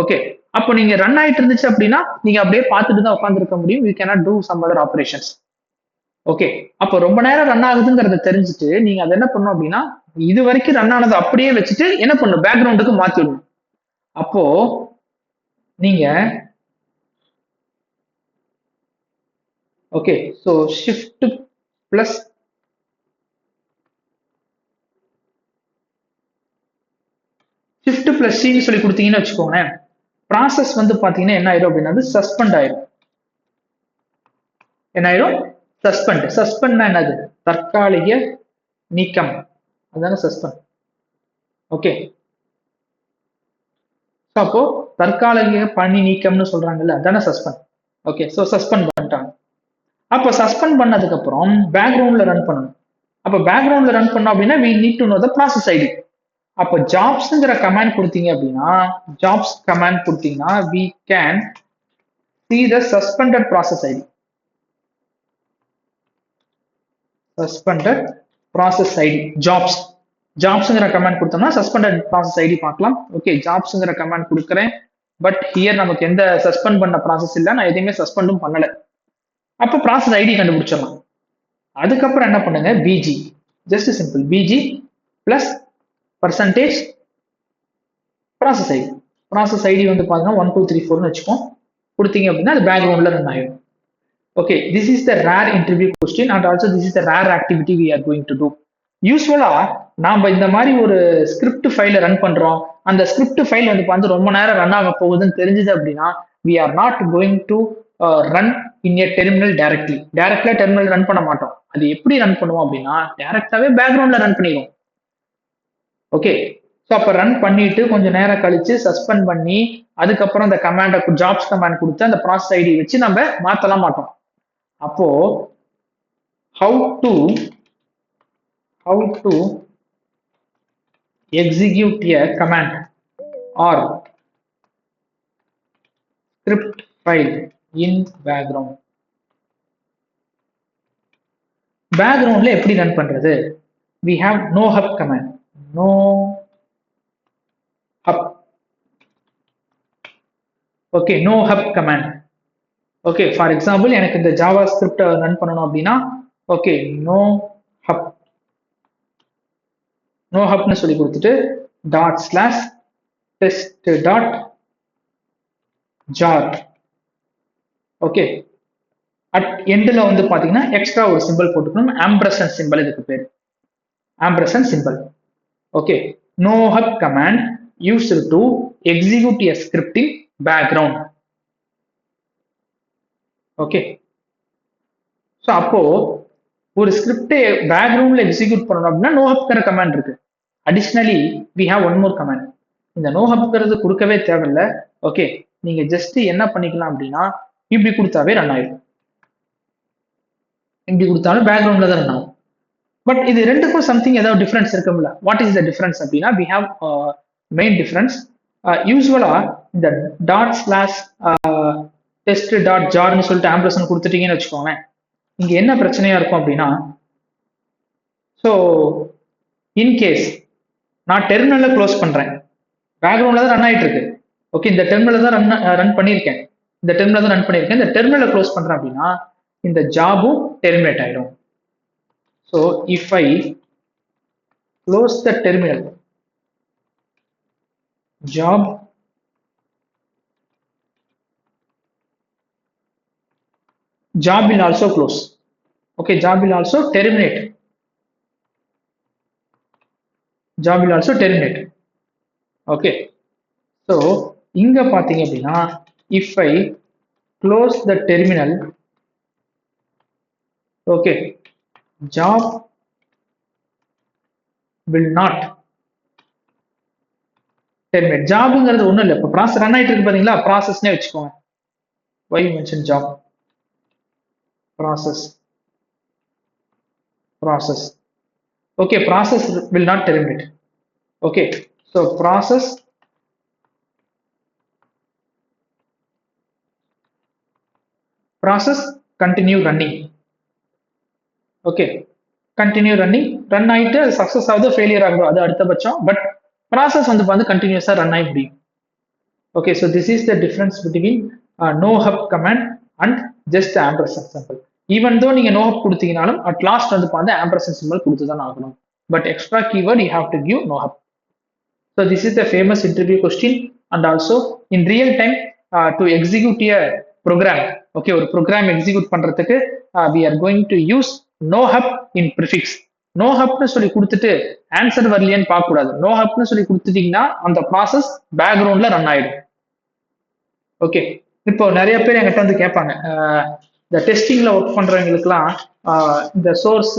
Okay, அப்போ நீங்க ரன் ஆயிட்டு இருந்துச்சு அப்படின்னா நீங்க அப்படியே பார்த்துட்டு தான் உட்காந்துருக்க முடியும். You cannot do some other operations. Okay, அப்போ ரொம்ப நேரம் ரன் ஆகுதுங்கிறத தெரிஞ்சுட்டு நீங்க அதை என்ன பண்ணணும் அப்படின்னா, இது வரைக்கும் ரன் ஆனதை அப்படியே வச்சுட்டு என்ன பண்ணும், பேக்ரவுண்டுக்கு மாத்தி விடணும். அப்போ நீங்க ஓகே, ஸோ ஷிஃப்ட் பிளஸ் சின்னு சொல்லி கொடுத்தீங்கன்னு வச்சுக்கோங்க. ப்ராசஸ் வந்து பாத்தீங்கன்னா என்ன ஆயிரும் அப்படின்னா சஸ்பெண்ட் ஆயிரும். என்ன ஆயிரும், சஸ்பெண்ட். சஸ்பெண்ட்னா என்னது, தற்காலிக நீக்கம், அதுதானே சஸ்பெண்ட். ஓகே, அப்போ தற்காலிக பணி நீக்கம்னு சொல்றாங்கல்ல, அதானே சஸ்பெண்ட். ஓகே, ஸோ சஸ்பெண்ட் பண்ணிட்டாங்க. அப்போ சஸ்பெண்ட் பண்ணதுக்கு அப்புறம் பேக்ரவுண்ட்ல ரன் பண்ணணும். அப்போ பேக்ரவுண்ட்ல ரன் பண்ணோம் அப்படின்னா we need to know the process ID. அப்போ ஜாப்ஸ்ங்கிற கமாண்ட் கொடுத்தீங்க அப்படின்னா, ஜாப்ஸ் கமாண்ட் கொடுத்தீங்கன்னா we can see the suspended process ID. suspended process ID jobs. ஜாப்ஸ்ங்கிற கமாண்ட் கொடுத்தோம்னா சஸ்பெண்டட் ப்ராசஸ் ஐடி பார்க்கலாம். ஓகே, ஜாப்ஸ்ங்கிற கமாண்ட் கொடுக்குறேன். பட் ஹியர் நமக்கு எந்த சஸ்பெண்ட் பண்ண ப்ராசஸ் இல்லை, நான் எதையுமே சஸ்பெண்டும் பண்ணல. அப்போ ப்ராசஸ் ஐடி கண்டுபிடிச்சிடலாம். அதுக்கப்புறம் என்ன பண்ணுங்க, BG, just simple BG plus percentage process ID. Process ID வந்து பார்த்தீங்கன்னா 1 2 3 4ன்னு வச்சுக்கோம். கொடுத்தீங்க அப்படின்னா அது பேக்ரவுண்ட்ல ரன் ஆயிடும். Okay, this is the rare interview question and also this is the rare activity we are going to do. யூஸ்வலா நாம இந்த மாதிரி ஒரு ஸ்கிரிப்ட் ஃபைல ரன் பண்றோம், அந்த ஸ்கிரிப்ட் ஃபைல் வந்து பார்த்து ரொம்ப நேரம் ரன் ஆக போகுதுன்னு தெரிஞ்சது அப்படின்னா we are not going to run in a terminal directly. டைரக்ட்லா டெர்மினல் ரன் பண்ண மாட்டோம். அது எப்படி ரன் பண்ணுவோம் அப்படின்னா டைரக்டாவே பேக்ரவுண்ட்ல ரன் பண்ணிடுவோம். ஓகே, ஸோ அப்போ ரன் பண்ணிட்டு கொஞ்சம் நேரம் கழிச்சு சஸ்பெண்ட் பண்ணி அதுக்கப்புறம் அந்த கமாண்டை ஜாப்ஸ் கமாண்ட் கொடுத்து அந்த ப்ராசஸ் ஐடி வச்சு நம்ம மாத்தலாம் மாட்டோம். அப்போ how to execute a command or script file in background. பேக்ரவுண்ட்ல எப்படி ரன் பண்றது, we have no hub command. no hub. okay, no hub command. okay, for example எனக்கு இந்த ஜாவா ஸ்கிரிப்ட் ரன் பண்ணணும் அப்படின்னா ஓகே, no hub னு சொல்லி கொடுத்துட்டு ./test.jar. ஓகே, அட் எண்ட்ல வந்து பாத்தீங்கன்னா எக்ஸ்ட்ரா ஒரு சிம்பிள் போட்டுக்கணும், ஆம்பர்சன்ட் சிம்பிள், இதுக்கு பேர் ampersand symbol. Okay, no hub command used to execute a script in background. Okay, so அப்போ ஒரு ஸ்கிரிப்டை பேக்ரவுண்ட்ல எக்ஸிக்யூட் பண்ணணும் அப்படின்னா நோ ஹப்ங்கிற கமாண்ட் இருக்கு. Additionally we have one more command. இந்த நோ ஹப்ங்கிறது கொடுக்கவே தேவையில்ல. ஓகே, நீங்க ஜஸ்ட் என்ன பண்ணிக்கலாம் அப்படின்னா இப்படி கொடுத்தாவே ரன் ஆயிடும். இப்படி கொடுத்தாலும் பேக்ரவுண்ட்ல தான் ரன் ஆகும். பட் இது ரெண்டுக்கும் சம்திங் ஏதாவது டிஃபரன்ஸ் இருக்கும்ல. வாட் இஸ் த டிஃபரன்ஸ் அப்படின்னா வி ஹேவ் மெயின் டிஃபரன்ஸ். யூஸ்வலா இந்த ./test.jar சொல்லிட்டு ஆம்பர்சன் கொடுத்துட்டீங்கன்னு வச்சுக்கோங்க. இங்க என்ன பிரச்சனையா இருக்கும் அப்படின்னா, ஸோ இன்கேஸ் நான் டெர்மினலை க்ளோஸ் பண்றேன், பேக்ரவுண்ட்ல தான் ரன் ஆயிட்டு இருக்கு. ஓகே, இந்த டெர்மினல் தான் ரன் பண்ணியிருக்கேன், இந்த டெர்மினலை க்ளோஸ் பண்றேன் அப்படின்னா இந்த ஜாபும் டெர்மினேட் ஆயிடும். So if I close the terminal, job will also close. Okay, job will also terminate. Okay, so இங்க பாத்தீங்க அப்படின்னா if I close the terminal, okay, job will not terminate. ஜாப்ங்கிறது ஒண்ணும் இல்லை, இப்போ ப்ராசஸ் ரன் ஆயிட்டு இருக்கு பாத்தீங்களா, ப்ராசஸ்னே வச்சுக்கோங்க. why you mention job? process. Okay, process will not terminate. Okay, so process continue running. Okay, continue running, run ஆயிட்டு success ஆகுது failure ஆகுது அது அடுத்த பட்சம், பட் ப்ராசஸ் வந்து கண்டினியூஸா ரன் ஆகி முடியும். Okay, so this is the difference between no hub command and just the ampersand symbol. Even though நீங்க no hub கொடுத்தீங்கனாலும் at last ampersand symbol கொடுத்து தான் ஆகணும், but extra keyword you have to give no hub. So this is the famous interview question, and also in real time to execute a program. Okay, ஒரு program execute பண்றதுக்கு we are going to use no hub in prefix. no hub னு சொல்லி கொடுத்துட்டு answer வரலையான்னு பார்க்க கூடாது. no hub னு சொல்லி கொடுத்துட்டீங்கன்னா அந்த ப்ராசஸ் பேக்ரவுண்ட்ல ரன் ஆயிடும். ஓகே, இப்போ நிறைய பேர் என்கிட்ட வந்து கேட்பாங்க, இந்த டெஸ்டிங்ல ஒர்க் பண்றவங்களுக்குலாம் இந்த சோர்ஸ்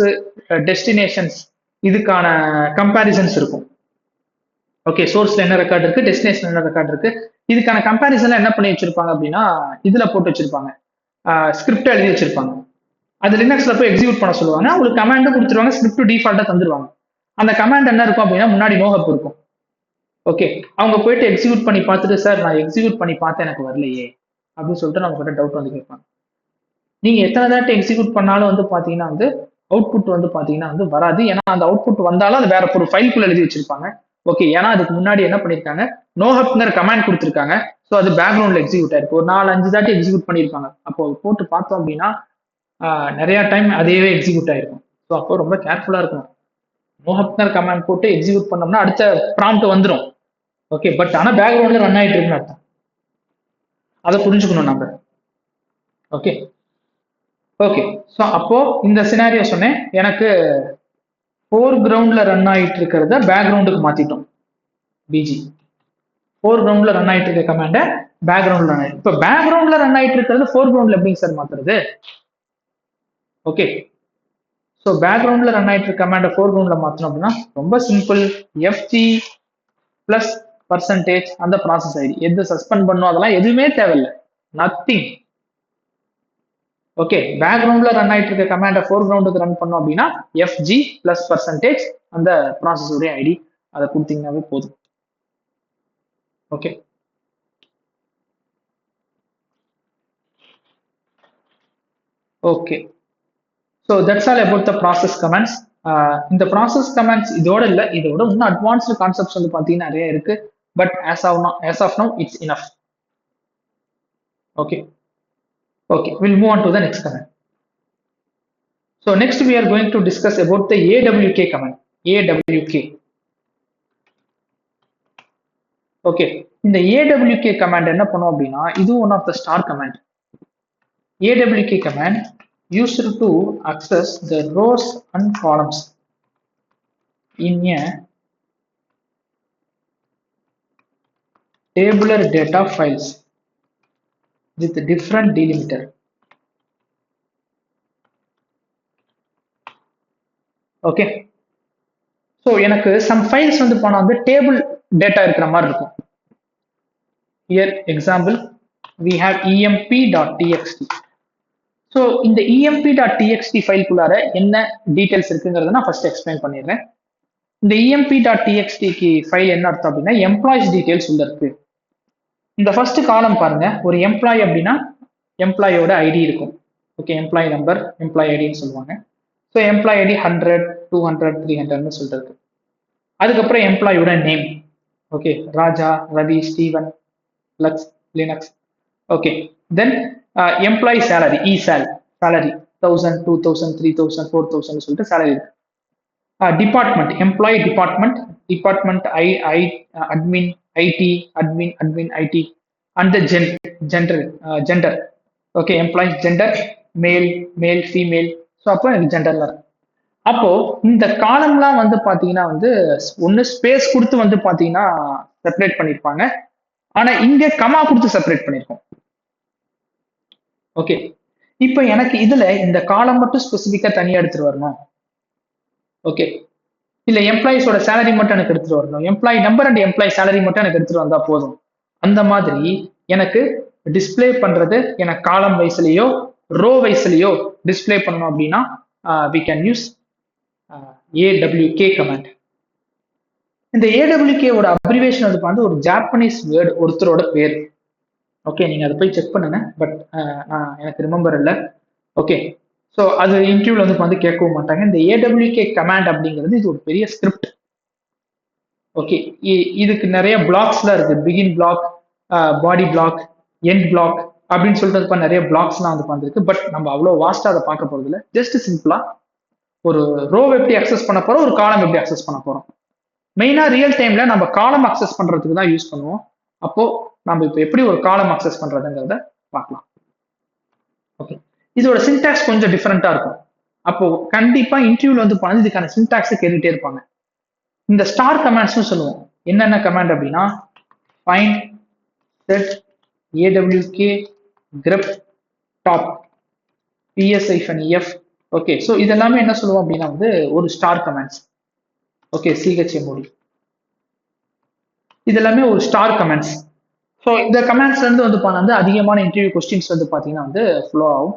டெஸ்டினேஷன்ஸ் இதுக்கான கம்பேரிசன்ஸ் இருக்கும். ஓகே, சோர்ஸ்ல என்ன ரெக்கார்ட் இருக்கு, டெஸ்டினேஷன் என்ன ரெக்கார்ட் இருக்கு, இதுக்கான கம்பேரிசன்ல என்ன பண்ணி வச்சிருப்பாங்க அப்படின்னா இதுல போட்டு வச்சிருப்பாங்க, ஸ்கிரிப்ட் எழுதி வச்சிருப்பாங்க. அது லினக்ஸ்ல போய் எக்ஸிக்யூட் பண்ண சொல்லுவாங்க, உங்களுக்கு கமாண்டும் கொடுத்துருவாங்க, ஸ்கிரிப்ட் டிஃபால்ட்டா தந்துருவாங்க. அந்த கமாண்ட் என்ன இருக்கும் அப்படின்னா முன்னாடி நோஹப் இருக்கும். ஓகே, அவங்க போயிட்டு எக்ஸிக்யூட் பண்ணி பார்த்துட்டு சார் நான் எக்ஸிக்யூட் பண்ணி பார்த்தேன் எனக்கு வரலையே அப்படின்னு சொல்லிட்டு நம்ம கிட்ட டவுட் வந்து கேட்பாங்க. நீங்க எத்தனை தாட்டி எக்ஸிக்யூட் பண்ணாலும் வந்து பாத்தீங்கன்னா வந்து அவுட்புட் வந்து பாத்தீங்கன்னா வந்து வராது. ஏன்னா அந்த அவுட்புட் வந்தாலும் அது வேற ஒரு ஃபைல்குள்ள எழுதி வச்சிருப்பாங்க. ஓகே, ஏன்னா அதுக்கு முன்னாடி என்ன பண்ணிருக்காங்க, நோஹப்ங்கிற கமாண்ட் கொடுத்துருக்காங்க. ஸோ அது பேக்ரவுண்ட்ல எக்ஸிக்யூட் ஆயிருக்கு. ஒரு 4-5 தாட்டி எக்ஸிக்யூட் பண்ணியிருப்பாங்க. அப்போ போட்டு பார்த்தோம் அப்படின்னா நிறைய டைம் அதையவே எக்ஸிக்யூட் ஆயிருக்கும். ஸோ அப்போ ரொம்ப கேர்ஃபுல்லா இருக்கணும். நோஹப்ங்கிற கமாண்ட் போட்டு எக்ஸிக்யூட் பண்ணோம்னா அடுத்த ப்ராம்ப்ட் வந்துடும். ஓகே, பட் ஆனா பேக்ரவுண்ட்ல ரன் ஆயிட்டு இருக்குன்னு அர்த்தம். அதை புரிஞ்சுக்கணும் நம்ம. ஓகே ஓகே, ஸோ அப்போ இந்த சினாரியோ சொன்னேன், எனக்கு ஃபோர் கிரவுண்ட்ல ரன் ஆயிட்டு இருக்கிறத பேக்ரவுண்டுக்கு மாத்திட்டோம். பிஜி ஃபோர் கிரவுண்ட்ல ரன் ஆயிட்டு இருக்க கமாண்ட பேக்ரவுண்ட்ல ரன் ஆயிட்டு, இப்போ பேக்ரவுண்ட்ல ரன் ஆயிட்டு இருக்கிறது ஃபோர் கிரவுண்ட்ல எப்படிங்க சார் மாத்துறது? ஓகே, ஸோ பேக்ரவுண்ட்ல ரன் ஆயிட்டு இருக்க கமாண்ட ஃபோர் கிரவுண்ட்ல மாத்தணும் அப்படின்னா ரொம்ப சிம்பிள், எஃப்ஜி பிளஸ் பர்சன்டேஜ் அந்த ப்ராசஸ் ஐடி. எது சஸ்பெண்ட் பண்ணும் அதெல்லாம் எதுவுமே தேவையில்லை, நத்திங். ஓகே, பேக்ரவுண்ட்ல ரன் ஆயிட்டு இருக்க கமாண்ட ஃபோர் கிரவுண்டுக்கு ரன் பண்ணோம் அப்படின்னா எஃப்ஜி பிளஸ் பர்சன்டேஜ் அந்த ப்ராசஸோடைய ஐடி, அதை கொடுத்தீங்கன்னாவே போதும். Okay, okay, so that's all about the process comments. இந்த ப்ராசஸ் கமெண்ட்ஸ் இதோட இல்லை, இதோட இன்னும் அட்வான்ஸ்டு கான்செப்ட்ஸ் வந்து பார்த்தீங்கன்னா நிறைய இருக்கு. But as of now it's enough. Okay, we'll move on to the next command. So next we are going to discuss about the awk command. awk. Okay, இந்த awk command என்ன பண்ணும் அப்படின்னா இது one of the star command. awk command used to access the rows and columns in a tabular data files with different delimiter. Okay, so எனக்கு some files வந்து போனால் வந்து table data இருக்கிற மாதிரி இருக்கும். Here example we have emp.txt. So இந்த emp.txt ஃபைல்குள்ளார என்ன details இருக்குங்கிறத நான் ஃபர்ஸ்ட் எக்ஸ்பிளைன் பண்ணிடுறேன். இந்த emp.txt ஃபைல் என்ன அர்த்தம் அப்படின்னா எம்ப்ளாயிஸ் டீடைல்ஸ் உள்ள இருக்கு. இந்த ஃபர்ஸ்ட் காலம் பாருங்க, ஒரு எம்ப்ளாய் அப்படின்னா எம்ப்ளாயோட ஐடி இருக்கும். ஓகே, எம்ப்ளாயி நம்பர், எம்ப்ளாயி ஐடின்னு சொல்லுவாங்க. ஸோ எம்ப்ளாயி ஐடி 100, 200, 300ன்னு சொல்றது. அதுக்கப்புறம் எம்ப்ளாயோட name. Okay, Raja, Ravi, Steven, லக்ஸ், Linux. Okay, then employee salary, salary 1000, 2000, 3000, 4000 சொல்லிட்டு சேலரி இருக்கு. Department, employee department, department admin, ID, admin ID, and gender. Okay, employee gender, male female. So அப்போ எனக்கு ஜெண்டர்ல இருக்கு. அப்போ இந்த காலம்லாம் வந்து பாத்தீங்கன்னா வந்து ஒன்னு ஸ்பேஸ் கொடுத்து வந்து பாத்தீங்கன்னா செப்பரேட் பண்ணிருப்பாங்க. ஆனா இங்க கமா கொடுத்து செப்பரேட் பண்ணிருக்கோம். ஓகே, இப்போ எனக்கு இதுல இந்த காலம் மட்டும் ஸ்பெசிபிக்கா தனியா எடுத்துட்டு வரணும். ஓகே, இல்ல எம்ப்ளாயிஸோட சேலரி மட்டும் எனக்கு எடுத்துட்டு வரணும், employee number and employee salary மட்டும் எனக்கு எடுத்துட்டு வந்தா போதும். அந்த மாதிரி எனக்கு டிஸ்பிளே பண்றது எனக்கு காலம் வைஸ்லயோ ரோ வைஸ்லயோ டிஸ்பிளே பண்ணணும் அப்படின்னா we can use AWK command. இந்த AWK ஓட அப்ரிவேஷன் வந்து பார்த்து ஒரு ஜாப்பனீஸ் வேர்டு, ஒருத்தரோட பேர். ஓகே, நீங்க அதை போய் செக் பண்ணுங்க. பட் எனக்கு ரிமெம்பர் இல்லை. ஓகே, ஸோ அது இன்டர்வியூல வந்து கேட்கவும் மாட்டாங்க. இந்த AWK கமாண்ட் அப்படிங்கிறது இது ஒரு பெரிய ஸ்கிரிப்ட். ஓகே, இதுக்கு நிறைய பிளாக்ஸ்லாம் இருக்கு. பிகின் பிளாக், பாடி பிளாக், எண்ட் பிளாக் அப்படின்னு சொல்லிட்டு நிறைய பிளாக்ஸ்லாம் வந்து பார்த்துருக்கு. பட் நம்ம அவ்வளோ வாஸ்டா அதை பார்க்க போறது இல்லை. ஜஸ்ட் சிம்பிளா ஒரு ரோ எப்படி அக்சஸ் பண்ண போறோம், ஒரு காலம் எப்படி அக்சஸ் பண்ண போறோம். மெயினா ரியல் டைம்ல நம்ம காலம் அக்சஸ் பண்றதுக்கு தான் யூஸ் பண்ணுவோம். அப்போ நம்ம இப்போ எப்படி ஒரு காலம் அக்சஸ் பண்றதுங்கிறத பார்க்கலாம். ஓகே, இதோட சின்டாக்ஸ் கொஞ்சம் டிஃப்ரெண்டா இருக்கும். அப்போ கண்டிப்பா இன்டர்வியூல வந்து பண்ணி இதுக்கான சின்டாக்ஸ் கேட்டுட்டே இருப்பாங்க. இந்த ஸ்டார் கமாண்ட்ஸ்னு சொல்லுவோம். என்னென்ன கமாண்ட் அப்படின்னா find, set, AWK, grep, top, ps-f. Okay, so இதெல்லாமே என்ன சொல்லுவோம் அப்படின்னா வந்து ஒரு ஸ்டார் கமாண்ட்ஸ். ஓகே, chmod, இதெல்லாமே ஒரு ஸ்டார் கமெண்ட்ஸ். ஸோ இந்த கமெண்ட்ஸ் வந்து பண்ண அதிகமான இன்டர்வியூ கொஸ்டின்ஸ் வந்து பார்த்தீங்கன்னா வந்து ஃப்ளோ ஆகும்.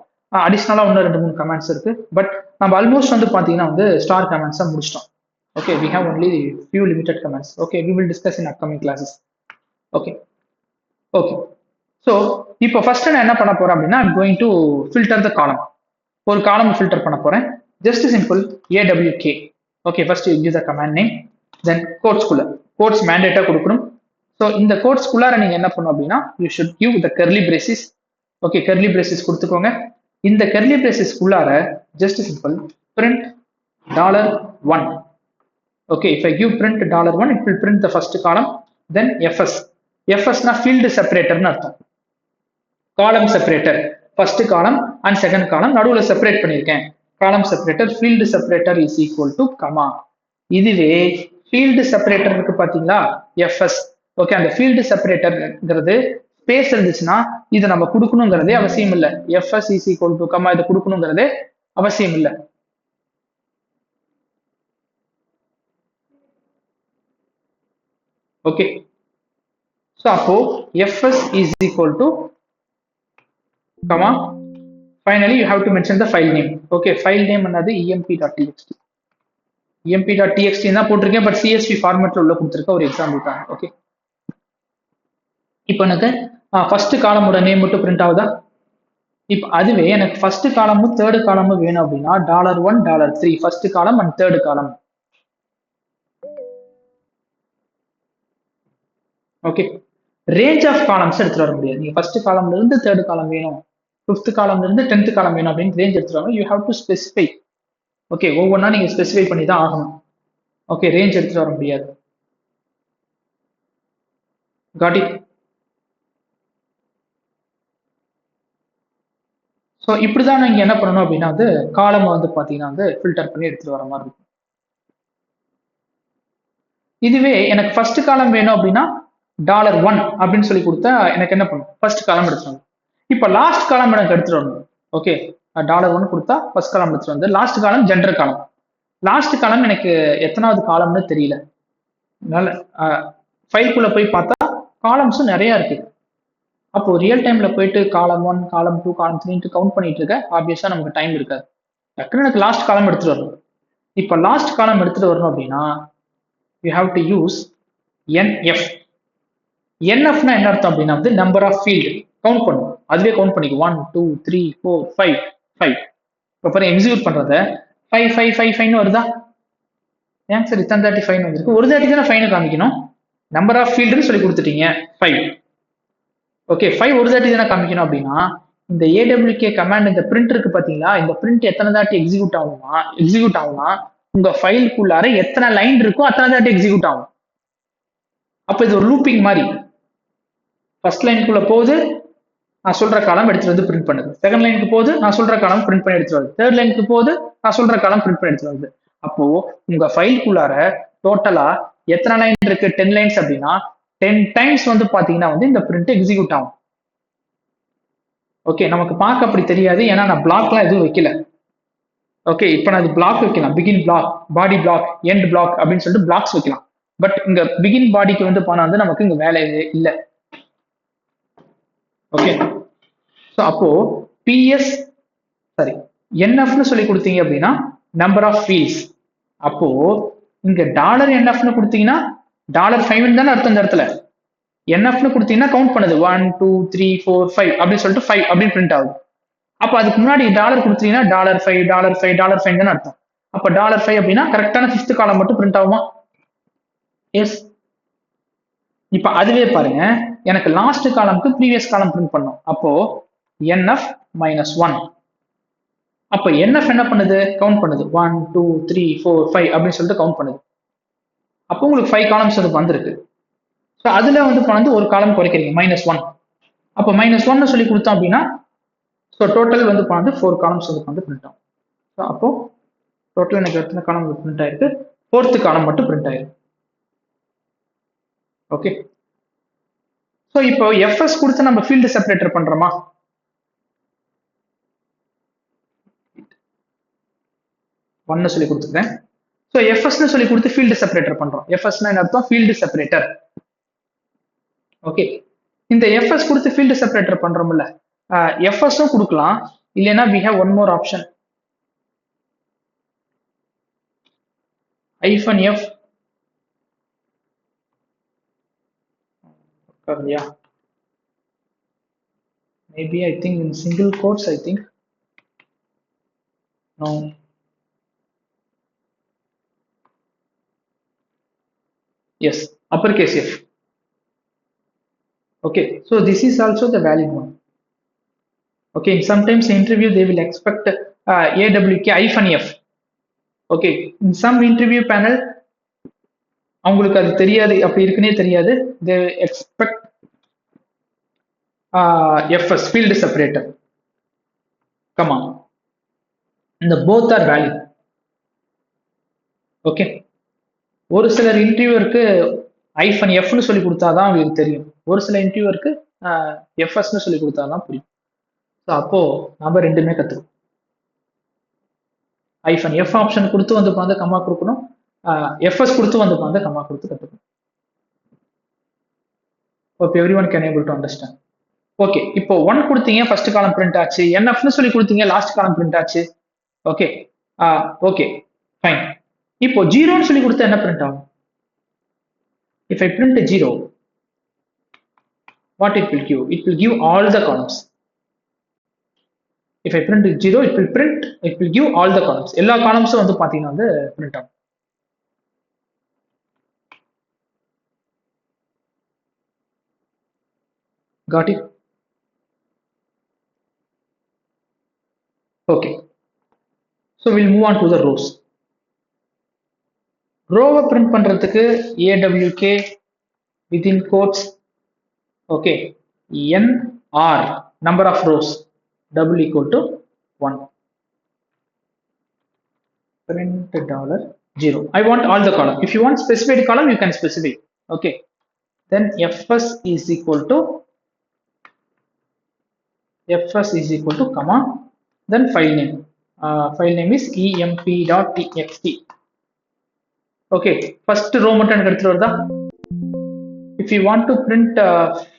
அடிஷ்னலாக இன்னும் 2-3 கமெண்ட்ஸ் இருக்கு. பட் நம்ம ஆல்மோஸ்ட் வந்து பார்த்தீங்கன்னா வந்து ஸ்டார் கமெண்ட்ஸை முடிச்சிட்டோம். Okay, we have only few limited comments. Okay, we will discuss in upcoming classes. Okay okay so இப்போ ஃபர்ஸ்ட் நான் என்ன பண்ண போறேன் அப்படின்னா கோயிங் டு ஃபில்டர் த காலம். ஒரு காலம் ஃபில்டர் பண்ண போறேன். Just simple AWK. Okay, first give the command name, then கோட்ஸ்குள்ள கோட்ஸ் மேண்டேட்டா கொடுக்கணும். ஸோ இந்த கோட்ஸ்குள்ளார நீங்க என்ன பண்ணணும் அப்படின்னா you should give the curly braces. Okay, curly braces கொடுத்துக்கோங்க. இந்த கர்லி பிரேசிஸ்குள்ளார just simple print $1. Okay, if I give print $1, it will print the first column, then FS. FS na field separator னு அர்த்தம். column separator, first column and second column நடுவுல separate பண்ணிருக்கேன். column separator, field separator is equal to comma. இதுவே field separator இருக்கு பாத்தீங்களா, FS. Okay, அந்த field separatorங்கிறது space இருந்துச்சுன்னா இது நம்ம கொடுக்கணுங்கிறதே அவசியம் இல்லை. FS is equal to comma இதை கொடுக்கணுங்கிறதே அவசியம் இல்லை. ஓகே, ஸோ அப்போ FS is equal to comma. Finally, you have to mention the file name. Okay, file name என்னது emp.txt. emp.txt தான் போட்டிருக்கேன். பட் CSV ஃபார்மேட்ல உள்ள கொடுத்துருக்க ஒரு எக்ஸாம்பிள் தான். ஓகே, இப்போ எனக்கு ஃபர்ஸ்ட் காலமோட நேம் மட்டும் பிரிண்ட் ஆகுதா? இப்போ அதுவே எனக்கு ஃபர்ஸ்ட் காலமும் தேர்ட் காலமும் வேணும் அப்படின்னா $1, $3 first column and third column. Okay, range of columns எடுத்துட்டு வர முடியாது. நீங்க ஃபர்ஸ்ட் காலம்ல இருந்து தேர்ட் காலம் வேணும், ஃபிஃப்த் காலம்ல இருந்து 10th காலம் வேணும் அப்படின்னு ரேஞ்ச் எடுத்துட்டு வாங்க. You have to specify. Okay, ஒவ்வொன்றா நீங்க ஸ்பெசிஃபை பண்ணி தான் ஆகணும். ஓகே, ரேஞ்ச் எடுத்துட்டு வர முடியாது. Got it? ஸோ இப்படிதான் நீங்க என்ன பண்ணணும் அப்படின்னா வந்து காலம் வந்து பாத்தீங்கன்னா வந்து ஃபில்டர் பண்ணி எடுத்துட்டு வர மாதிரி இருக்கும். இதுவே எனக்கு ஃபர்ஸ்ட் காலம் வேணும் அப்படின்னா $1 அப்படின்னு சொல்லி கொடுத்தா எனக்கு என்ன பண்ணும், ஃபர்ஸ்ட் காலம் எடுத்துட்டு. இப்போ லாஸ்ட் காலம் எனக்கு எடுத்துட்டு வரணும். ஓகே, $1 கொடுத்தா ஃபர்ஸ்ட் காலம் எடுத்துட்டு வந்து லாஸ்ட் காலம் ஜென்டர் காலம். லாஸ்ட் காலம் எனக்கு எத்தனாவது காலம்னு தெரியல. அதனால ஃபைல்குள்ள போய் பார்த்தா காலம்ஸும் நிறைய இருக்கு. அப்போ ரியல் டைம்ல போயிட்டு காலம் 1, காலம் 2, காலம் 3 கவுண்ட் பண்ணிட்டு இருக்க ஆப்வியஸா நமக்கு டைம் இருக்காது. டக்குன்னு எனக்கு லாஸ்ட் காலம் எடுத்துட்டு வரணும். இப்போ லாஸ்ட் காலம் எடுத்துட்டு வரணும் அப்படின்னா you have to use NF. NFனா என்ன அர்த்தம் அப்படின்னா வந்து நம்பர் ஆஃப் ஃபீல்டு கவுண்ட் பண்ணும். அதுவே கவுண்ட் பண்ணிக்கும் 1, 2, 3, 4, 5 5. இப்போ பாருங்க எக்ஸிக்யூட் பண்றத 5 5 5 5 வருதா? ஏன் சார் இத்தனை தாட்டி 5 வந்துருக்கு? ஒரு தாட்டி தானே 5 காமிக்கணும். நம்பர் ஆஃப் ஃபீல்டுன்னு சொல்லி கொடுத்துட்டீங்க 5. ஓகே 5 ஒரு தாட்டி தானே காமிக்கணும் அப்படின்னா இந்த ஏடபிள்யூகே கமாண்ட் இந்த பிரிண்ட் இருக்கு பாத்தீங்களா, இந்த பிரிண்ட் எத்தனை தாட்டி எக்ஸிக்யூட் ஆகும்னா உங்க ஃபைலுக்குள்ளார எத்தனை லைன் இருக்கோ அத்தனை தாட்டி எக்ஸிக்யூட் ஆகும். அப்ப இது ஒரு லூப்பிங் மாதிரி. ஃபர்ஸ்ட் லைனுக்குள்ள போகுது, நான் சொல்ற காலம் எடுத்துட்டு வந்து பிரிண்ட் பண்ணுது. செகண்ட் லைனுக்கு போகுது, நான் சொல்ற காலம் பிரிண்ட் பண்ணி எடுத்துட்டு வருது. தேர்ட் லைனுக்கு போகுது, நான் சொல்ற காலம் பிரிண்ட் பண்ணி எடுத்துட்டு வருது. அப்போ உங்க ஃபைலுக்குள்ளார டோட்டலா எத்தனை லைன் இருக்கு? 10 லைன்ஸ் அப்படின்னா 10 டைம்ஸ் வந்து பாத்தீங்கன்னா வந்து இந்த பிரிண்ட் எக்ஸிக்யூட் ஆகும். ஓகே, நமக்கு பார்க்க அப்படி தெரியாது, ஏன்னா நான் பிளாக்லாம் எதுவும் வைக்கல. ஓகே, இப்போ நான் இது பிளாக் வைக்கலாம், பிகின் பிளாக், பாடி பிளாக், எண்ட் பிளாக் அப்படின்னு சொல்லிட்டு பிளாக்ஸ் வைக்கலாம். பட் இங்க பிகின் பாடிக்கு வந்து போனா வந்து நமக்கு இங்க வேலை இல்லை. ஓகே, ஸோ அப்போ பிஎஸ் சாரி என்எஃப்னு சொல்லி கொடுத்தீங்க அப்படின்னா நம்பர் ஆஃப் ஃபீல்ட்ஸ். அப்போ இங்க $NFன்னு கொடுத்தீங்கன்னா $5 தானே அர்த்தம் இந்த இடத்துல. என்எஃப்னு கொடுத்தீங்கன்னா கவுண்ட் பண்ணுது 1 2 3 4 5 அப்படின்னு சொல்லிட்டு 5 அப்படின்னு பிரிண்ட் ஆகுது. அப்ப அதுக்கு முன்னாடி டாலர் கொடுத்தீங்கன்னா $5 தானே அர்த்தம். அப்ப $5 அப்படின்னா கரெக்டான 5th காலம் மட்டும் பிரிண்ட் ஆகுமா? எஸ். இப்ப அதுவே பாருங்க, எனக்கு லாஸ்ட் காலம்க்கு ப்ரீவியஸ் காலம் பிரிண்ட் பண்ணும். அப்போ NF -1. அப்ப NF என்ன பண்ணுது? கவுண்ட் பண்ணுது 1 2 3 4 5 அப்படின்னு சொல்லிட்டு கவுண்ட் பண்ணுது. அப்போ உங்களுக்கு 5 காலம்ஸ் அது வந்திருக்கு. ஸோ அதுல வந்து ஒரு காலம் குறைக்கிறீங்க -1. அப்போ -1 சொல்லி கொடுத்தோம் அப்படின்னா ஸோ டோட்டல் வந்து 4 காலம்ஸ் வந்து பிரிண்ட் ஆகும். ஸோ அப்போ டோட்டல் எனக்கு எத்தனை காலம் பிரிண்ட் ஆயிருக்கு? 4th காலம் மட்டும் பிரிண்ட் ஆயிருக்கு. ஓகே, ஸோ இப்போ எஃப்எஸ் கொடுத்து நம்ம ஃபீல்டு செப்பரேட்டர் பண்றோமா? ஒன்னு சொல்லி கொடுத்துருக்கேன். ஸோ எஃப்எஸ்ன்னு சொல்லி கொடுத்து ஃபீல்டு செப்பரேட்டர் பண்றோம். எஃப்எஸ்னா என்ன அர்த்தம்? Field separator. ஓகே, இந்த எஃப்எஸ் கொடுத்து ஃபீல்டு செப்பரேட்டர் பண்றோம்ல, எஃப்எஸும் கொடுக்கலாம், இல்லைன்னா we have one more option, -f. Yeah, maybe I think in single quotes, I think no. Yes, uppercase F. Okay, so this is also the valid one. Okay, sometimes interview they will expect AWK-F. Okay, in some interview panel அவங்களுக்கு அது தெரியாது, அப்படி இருக்குன்னே தெரியாது, they expect FS field separator. Come on, the both are valid. Okay, ஒரு சிலர் இன்டர்வியூருக்கு -Fன்னு சொல்லி கொடுத்தாதான் அவங்களுக்கு தெரியும், ஒரு சில இன்டர்வியூருக்கு FSன்னு சொல்லி கொடுத்தாதான் புரியும். ஸோ அப்போ நம்ம ரெண்டுமே கற்றுக்கணும். -F ஆப்ஷன் கொடுத்து வந்து பார்த்து கம்மா கொடுக்கணும், FS கொடுத்து வந்து பார்த்து கம்மா கொடுத்து கற்றுக்கணும். Okay, everyone can able to understand. Okay, இப்போ 1 கொடுத்தீங்க, ஃபர்ஸ்ட் காலம் பிரிண்ட் ஆச்சு. NFன்னு சொல்லி கொடுத்தீங்க, லாஸ்ட் காலம் பிரிண்ட் ஆச்சு. Okay, okay fine. இப்போ 0ன்னு சொல்லி கொடுத்தா என்ன பிரிண்ட் ஆகும்? If I print 0, what it will give? It will give all the columns. If I print 0, it will give all the columns. எல்லா காலம்ஸும் வந்து பாத்தீங்கன்னா வந்து பிரிண்ட் ஆகும். Got it? Okay, so we'll move on to the rows. ரோவை print பண்றதுக்கு AWK within quotes, okay, NR number of rows double equal to 1. Print $0. I want all the column. If you want specified column, you can specify. Okay, then FS is equal to comma, then file name. File name is emp.txt. Okay, first row மட்டும் எனக்கு எடுத்துட்டு வருதா? If you want to print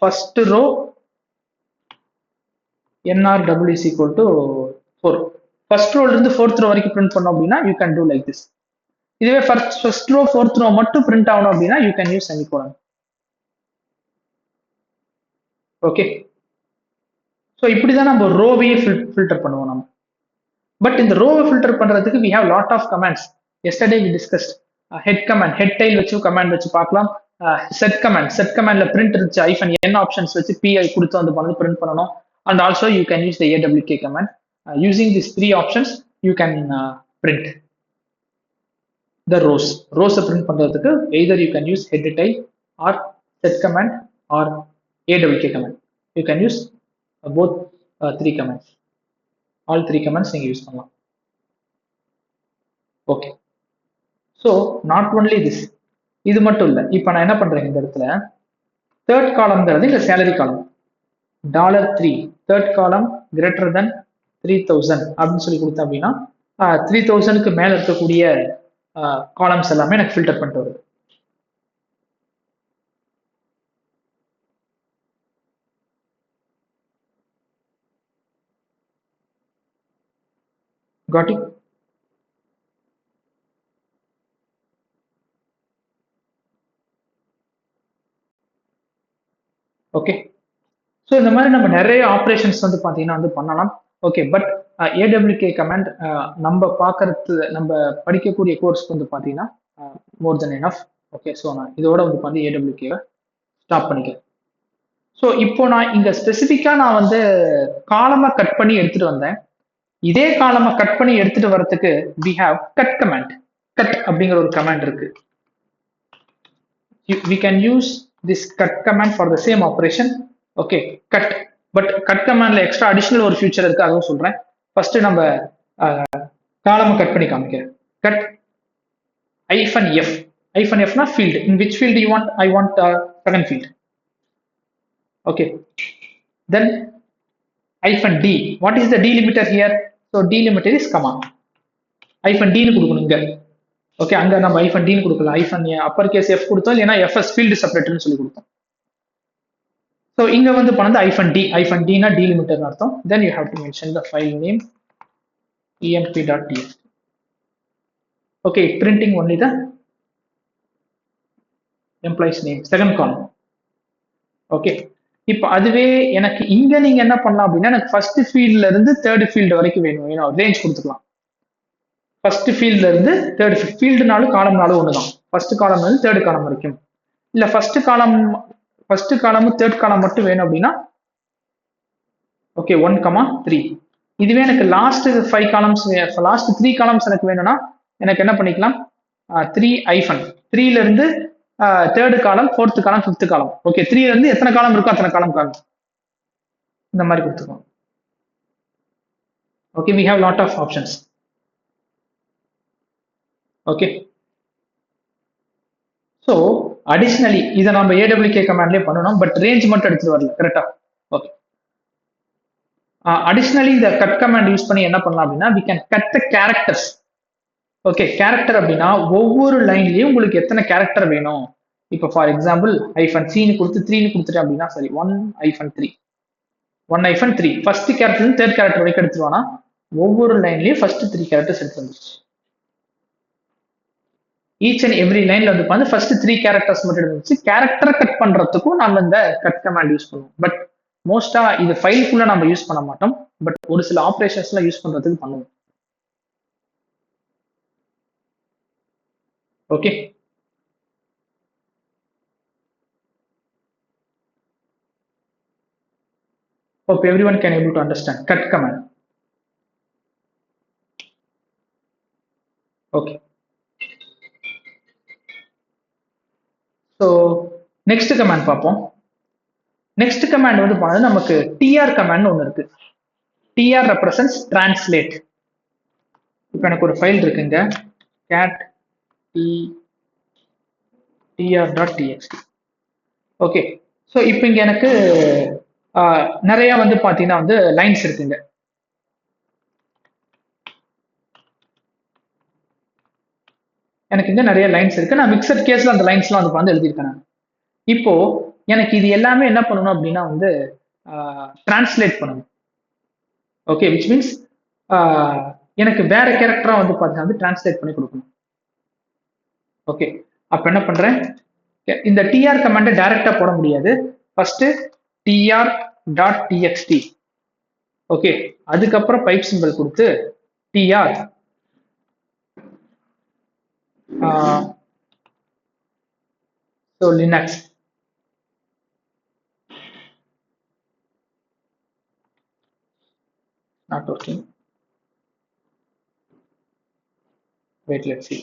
first row, NR double is equal to 4. First row இருந்து 4th row வரைக்கும் print பண்ணோம் அப்படின்னா you can do like this. இதுவே first row 4th row மட்டும் print ஆகணும் அப்படின்னா you can use semicolon. Okay, so இப்படிதான் நம்ம ரோவையே ஃபில்டர் பண்ணுவோம் நம்ம. பட் இந்த ரோவை ஃபில்டர் பண்றதுக்கு we have lot of commands. Yesterday we discussed head command, head tail வச்சு கமாண்ட் வச்சு பார்க்கலாம். set commandல print இருந்துச்சு hyphen n options வச்சு pi கொடுத்து வந்து பண்ணது print பண்ணணும். And also you can use the awk command. Using these three options you can print the rows. Rows print பண்றதுக்கு either you can use head tail or set command or awk command. You can use both three commands. All three commands நீங்க use பண்ணலாம். Okay, so not only this, இது மட்டும் இல்லை. இப்போ நான் என்ன பண்றேன், இந்த இடத்துல தேர்ட் காலம்ங்கிறது இந்த சேலரி காலம் $3 தேர்ட் காலம் கிரேட்டர் தென் 3000 அப்படின்னு சொல்லி கொடுத்தேன் அப்படின்னா 3000க்கு மேல இருக்கக்கூடிய காலம்ஸ் எல்லாமே எனக்கு ஃபில்டர் பண்ணிட்டு வருது. Got it? ஓகே, ஸோ இந்த மாதிரி நம்ம நிறைய ஆப்ரேஷன்ஸ் வந்து பார்த்தீங்கன்னா வந்து பண்ணலாம். ஓகே, பட் awk கமாண்ட் நம்ம பார்க்கறது, நம்ம படிக்கக்கூடிய கோர்ஸ்க்கு வந்து பார்த்தீங்கன்னா மோர் தென் எனஃப். ஓகே, ஸோ நான் இதோட வந்து பார்த்து awk ஸ்டாப் பண்ணிக்கிறேன். ஸோ இப்போ நான் இங்கே ஸ்பெசிஃபிக்காக நான் வந்து காலமாக கட் பண்ணி எடுத்துட்டு வந்தேன். இதே காலமா கட் பண்ணி எடுத்துட்டு வரதுக்கு we have cut command. cut அப்படிங்கிற ஒரு கமாண்ட் இருக்கு. We can use this cut command for the same operation. Okay, cut. But cut கமாண்ட்ல எக்ஸ்ட்ரா அடிஷனல் ஒரு ஃபியூச்சர் இருக்கு, அதுவும் சொல்றேன். ஃபர்ஸ்ட் நம்ம காலமா கட் பண்ணி காமிக்கிறேன். Cut -f. -fனா field. In which field you want? I want second field. Okay. Then -d. What is the delimiter here? So delimiter is comma. -d னு கொடுக்கணும் இங்க. ஓகே, அங்க நம்ம -d னு கொடுக்கல, அப்பர் கேஸ் f கொடுத்தோம், இல்லைன்னா fs field separatorன்னு சொல்லி கொடுத்தோம். ஸோ இங்க வந்து பண்ணது -d னா delimiter அர்த்தம். Then you have to mention the file name emp.txt. Okay, printing only the employee's name, second column. Okay, இப்போ அதுவே எனக்கு இங்க நீங்க என்ன பண்ணலாம் அப்படின்னா, எனக்கு ஃபர்ஸ்ட் ஃபீல்ட்ல இருந்து தேர்ட் ஃபீல்டு வரைக்கும் வேணும், ரேஞ்ச் கொடுத்துக்கலாம். ஃபர்ஸ்ட் ஃபீல்ட்ல இருந்து தேர்ட் ஃபீல்டுனாலும் காலம்னாலும் ஒண்ணுதான். ஃபர்ஸ்ட் காலம் வந்து தேர்ட் காலம் வரைக்கும், இல்ல ஃபர்ஸ்ட் காலமும் தேர்ட் காலம் மட்டும் வேணும் அப்படின்னா ஓகே 1,3. இதுவே எனக்கு லாஸ்ட் 5 காலம்ஸ், லாஸ்ட் 3 காலம்ஸ் எனக்கு வேணும்னா எனக்கு என்ன பண்ணிக்கலாம், 3-3ல இருந்து தேர்ட் காலம், ஃபோர்த் காலம், ஃபிஃப்த் காலம். ஓகே, 3ல இருந்து எத்தனை காலம் இருக்கோ அத்தனை காலம் இந்த மாதிரி கொடுத்துருக்கோம். Okay, we have lot of options. Okay, so additionally இதை நம்ம awk கமாண்ட்லேயே பண்ணணும், பட் ரேஞ்ச் மட்டும் எடுத்துட்டு வரல. கரெக்டா? ஓகே, அடிஷ்னலி இந்த கட் கமாண்ட் யூஸ் பண்ணி என்ன பண்ணலாம் அப்படின்னா, we can cut the characters. Okay, character அப்படின்னா ஒவ்வொரு லைன்லயும் உங்களுக்கு எத்தனை கேரக்டர் வேணும். இப்போ ஃபார் எக்ஸாம்பிள் -c னு கொடுத்து 3 னு கொடுத்துட்டேன் அப்படின்னா, சரி 1-3 ஃபர்ஸ்ட் கேரக்டர் தேர்ட் கேரக்டர் வரைக்கும் எடுத்துருவானா, ஒவ்வொரு லைன்லயும் ஃபர்ஸ்ட் 3 கேரக்டர்ஸ் எடுத்து வந்துச்சு. ஈச் அண்ட் எவ்ரி லைன்ல வந்து பார்த்து ஃபர்ஸ்ட் 3 கேரக்டர்ஸ் மட்டும் இருந்துச்சு. கேரக்டரை கட் பண்றதுக்கும் நம்ம இந்த கட் கமாண்ட் யூஸ் பண்ணுவோம். பட் மோஸ்டா இது ஃபைல்குள்ள நம்ம யூஸ் பண்ண மாட்டோம், பட் ஒரு சில ஆப்ரேஷன்ஸ்ல யூஸ் பண்றதுக்கு பண்ணுவோம். Okay, hope everyone can able to understand cut command. Okay, so next command பார்ப்போம். next command வந்து பார்த்தா நமக்கு tr command ஒன்று இருக்கு. tr represents translate. இப்போ எனக்கு ஒரு ஃபைல் இருக்குங்க, cat tr.txt. ஓகே, ஸோ இப்போ இங்க எனக்கு நிறைய வந்து பாத்தீங்கன்னா வந்து லைன்ஸ் இருக்குங்க. எனக்கு இங்க நிறைய லைன்ஸ் இருக்கு. நான் மிக்சட் கேஸ்ல அந்த லைன்ஸ்லாம் வந்து எழுதியிருக்கேன். இப்போ எனக்கு இது எல்லாமே என்ன பண்ணணும் அப்படின்னா வந்து டிரான்ஸ்லேட் பண்ணணும். ஓகே, விச் மீன்ஸ் எனக்கு வேற கேரக்டரா வந்து பார்த்தீங்கன்னா வந்து டிரான்ஸ்லேட் பண்ணி கொடுக்கணும். ஓகே, அப்ப என்ன பண்றேன், இந்த டிஆர் கமாண்டை டைரக்டா போட முடியாது. First tr.txt. ஓகே, அதுக்கப்புறம் பைப் சிம்பிள் கொடுத்து tr so Linux. Not working. Wait, let's see.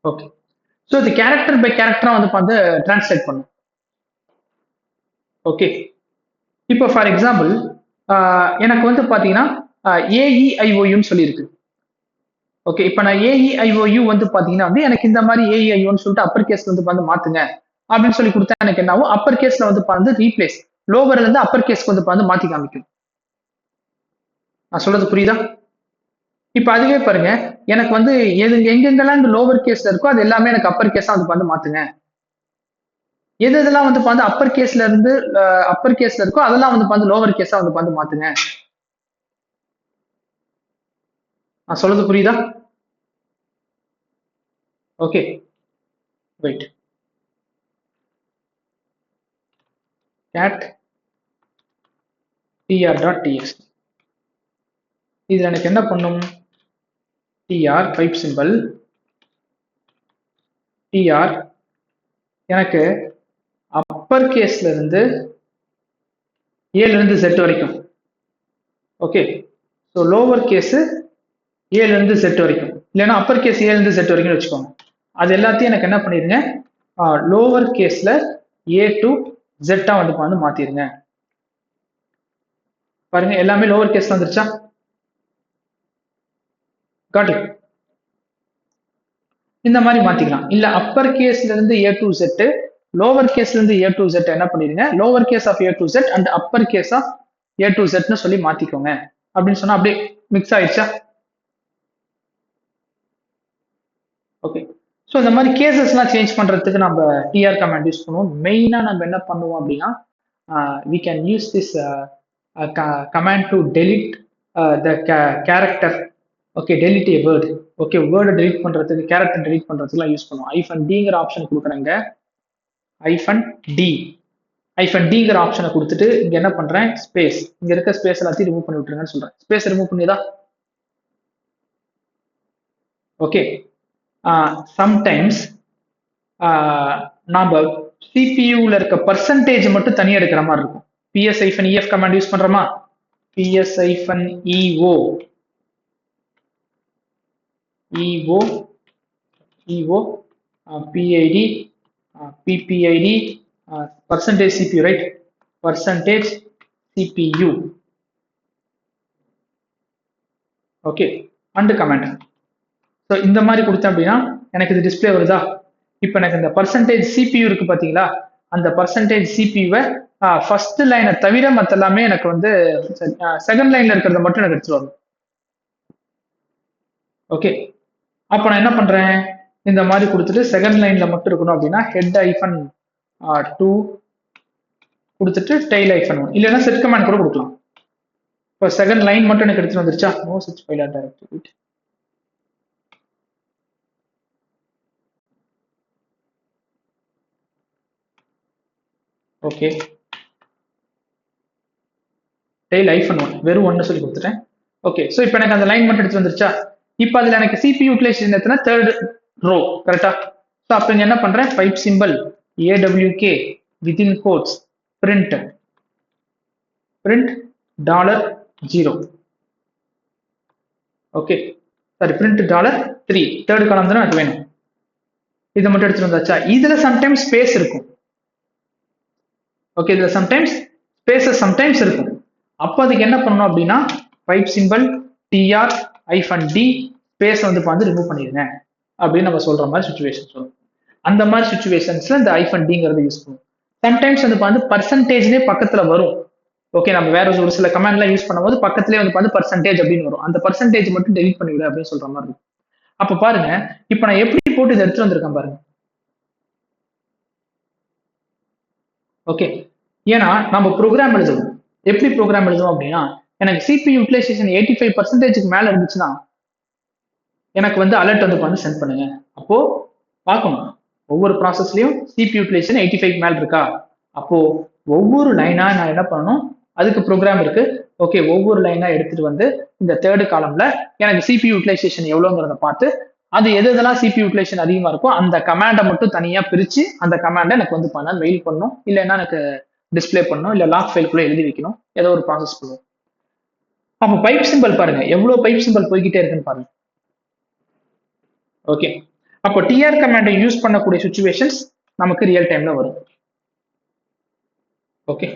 Okay. So இது கேரக்டர் பை கேரக்டரா வந்து டிரான்ஸ்லேட் பண்ணும். ஓகே. இப்போ ஃபார் எக்ஸாம்பிள் எனக்கு வந்து பார்த்தீங்கன்னா ஏஇஐஓயுன்னு சொல்லியிருக்கு. ஓகே. இப்போ நான் ஏஇஐஓயு வந்து பார்த்தீங்கன்னா வந்து எனக்கு இந்த மாதிரி ஏஇஐஓன்னு சொல்லிட்டு அப்பர் கேஸ்ல வந்து மாத்துங்க அப்படின்னு சொல்லி கொடுத்தா எனக்கு என்ன ஆகும்? அப்பர் கேஸ்ல வந்து ரீப்ளேஸ் லோவர்ல இருந்து அப்பர் கேஸ்க்கு வந்து மாத்தி காமிக்கும். நான் சொல்றது புரியுதா? இப்ப அதுவே பாருங்க, எனக்கு வந்து எங்கெங்கெல்லாம் இந்த லோவர் கேஸ்ல இருக்கோ அது எல்லாமே எனக்கு அப்பர் கேஸா வந்து மாத்துங்க. எதெல்லாம் வந்து அப்பர் கேஸ்ல இருந்து அப்பர் கேஸ்ல இருக்கோ அதெல்லாம் வந்து லோவர் கேஸா வந்து மாத்துங்க. நான் சொல்றது புரியுதா? Okay, wait. cat tr.txt இதுல எனக்கு என்ன பண்ணும்? tr பைப் சிம்பிள் tr எனக்கு அப்பர் கேஸ்ல இருந்து ஏல இருந்து z வரைக்கும். ஓகே. ஸோ லோவர் கேஸ் ஏல இருந்து z வரைக்கும், இல்லைன்னா அப்பர் கேஸ் ஏல இருந்து z வரைக்கும் வச்சுக்கோங்க. அது எல்லாத்தையும் எனக்கு என்ன பண்ணிருங்க? லோவர் கேஸ்ல ஏ டு ஜெட்டா வந்து மாத்திருங்க. பாருங்க, எல்லாமே லோவர் கேஸ்ல வந்துருச்சா? காட்டு. இந்த மாதிரி மாத்திக்கலாம். இல்ல அப்பர் கேஸ்ல இருந்து ஏ டு ஜெட், லோவர் கேஸ்ல இருந்து ஏ டு ஜெட் என்ன பண்ணிருங்க? Lower case of A to Z and upper case of A to ஜெட்னு சொல்லி மாத்திக்கோங்க. அப்படின்னு சொன்னா அப்படியே மிக்ஸ் ஆயிடுச்சா? ஓகே. ஸோ இந்த மாதிரி கேசஸ்லாம் சேஞ்ச் பண்றதுக்கு நம்ம டிஆர் கமாண்ட் யூஸ் பண்ணுவோம். மெயினா நம்ம என்ன பண்ணுவோம் அப்படின்னா, we can use this command to delete the character. Okay, delete a word. Okay, வேர்டை delete பண்றதுக்கு, கேரக்டர் delete பண்றதுக்குலாம் யூஸ் பண்ணுவோம். -dங்கிற ஆப்ஷன் கொடுக்குறேங்க. -d -dங்கிற ஆப்ஷனை கொடுத்துட்டு இங்க என்ன பண்றேன்? ஸ்பேஸ். இங்க இருக்க ஸ்பேஸ் எல்லாத்தையும் ரிமூவ் பண்ணி விட்டுருங்கன்னு சொல்றேன். ஸ்பேஸ் ரிமூவ் பண்ணியதா? ஓகே. சம்டைம்ஸ் நாம சிபியூல இருக்க பர்சன்டேஜ் மட்டும் தனியா எடுக்கிற மாதிரி இருக்கும். ps-ef கமாண்ட் யூஸ் பண்றோமா? ps-eo pid ppid percentage cpu, right? percentage cpu. Okay, and comment. So இந்த மாதிரி கொடுத்தேன் அப்படின்னா எனக்கு இது டிஸ்பிளே வருதா? இப்போ எனக்கு இந்த பர்சன்டேஜ் சிபியூ இருக்கு பாத்தீங்களா? அந்த பர்சன்டேஜ் சிபியூவை ஃபர்ஸ்ட் லைனை தவிர மற்ற எல்லாமே எனக்கு வந்து செகண்ட் லைன்ல இருக்கிறத மட்டும் எனக்கு எடுத்துட்டு வரும். ஓகே. அப்போ நான் என்ன பண்றேன்? இந்த மாதிரி கொடுத்துட்டு செகண்ட் லைன்ல மட்டும் இருக்கணும் அப்படின்னா head-2 கொடுத்துட்டு tail -1, இல்லைன்னா செட் கமாண்ட் கூட கொடுக்கலாம். இப்போ செகண்ட் லைன் மட்டும் எனக்கு எடுத்துட்டு வந்துருச்சா? No such file or directory. Okay, tail -1 வெறும் 1 சொல்லி கொடுத்துட்டேன். ஓகே. ஸோ இப்போ எனக்கு அந்த லைன் மட்டும் எடுத்து வந்துருச்சா? இப்போ அதுல எனக்கு சிபி யூட்டிலைசேஷன் எத்தனை? தேர்ட் ரோ, கரெக்டா? ஸோ அப்போ இங்க என்ன பண்றேன்? Pipe simple awk within quotes print $0. Okay, sorry, print $3. Third column தானே எனக்கு வேணும். இதை மட்டும் எடுத்துட்டு வந்தாச்சா? இதுல சம்டைம்ஸ் ஸ்பேஸ் இருக்கும். ஓகே, இதுல சம்டைம்ஸ் ஸ்பேசஸ் சம்டைம்ஸ் இருக்கும். அப்போ அதுக்கு என்ன பண்ணணும் அப்படின்னா pipe simple TR hyphen D space வந்து பார்த்து ரிமூவ் பண்ணிடுங்க அப்படின்னு நம்ம சொல்ற மாதிரி சுச்சுவேஷன் சொல்லுவோம். அந்த மாதிரி சுச்சுவேஷன்ஸ்ல இந்த ஐஃபன் டிங்கிறது யூஸ் பண்ணுவோம். சம்டைம்ஸ் வந்து பார்த்து பர்சன்டேஜ்லேயே பக்கத்துல வரும். ஓகே, நம்ம வேற ஒரு சில கமாண்ட்லாம் யூஸ் பண்ணும்போது பக்கத்துலேயே வந்து பார்த்து பர்சன்டேஜ் அப்படின்னு வரும். அந்த பர்சன்டேஜ் மட்டும் டெலிட் பண்ணிவிடு அப்படின்னு சொல்ற மாதிரி இருக்கும். அப்ப பாருங்க, இப்ப நான் எப்படி போட்டு இதை எடுத்து வந்திருக்கேன் பாருங்க. ஓகே, ஏன்னா நம்ம ப்ரோக்ராம் எழுதுவோம். எப்படி ப்ரோக்ராம் எழுதுவோம் அப்படின்னா, எனக்கு சிபி யூட்டிலைசேஷன் 85% மேல இருந்துச்சுன்னா எனக்கு வந்து அலர்ட் வந்து பண்ணி சென்ட் பண்ணுங்க. அப்போ பார்க்கணும், ஒவ்வொரு ப்ராசஸ்லயும் சிபி யூட்டிலைசேஷன் 85 மேல இருக்கா. அப்போ ஒவ்வொரு லைனா நான் என்ன பண்ணணும், அதுக்கு ப்ரோக்ராம் இருக்கு. ஓகே, ஒவ்வொரு லைனா எடுத்துட்டு வந்து இந்த தேர்ட் காலம்ல எனக்கு சிபி யூட்டிலைசேஷன் எவ்வளோங்கிறத பார்த்து அது எதெல்லாம் சிபி யூட்டிலைசேஷன் அதிகமா இருக்கோ அந்த கமாண்டை மட்டும் தனியா பிரிச்சு அந்த கமாண்டை எனக்கு வந்து பண்ண மெயில் பண்ணணும், இல்லைன்னா எனக்கு டிஸ்பிளே பண்ணணும், இல்ல லாக் ஃபைல்குள்ள எழுதி வைக்கணும், ஏதோ ஒரு ப்ராசஸ் பண்ணுவோம். அப்போ பைப் சிம்பிள் பாருங்க, எவ்வளவு பைப் சிம்பிள் போய்கிட்டே இருக்குன்னு பாருங்க. ஓகே, அப்போ டிஆர் கமாண்டை யூஸ் பண்ணக்கூடிய சுச்சுவேஷன்ஸ் நமக்கு ரியல் டைம்ல வரும். Okay,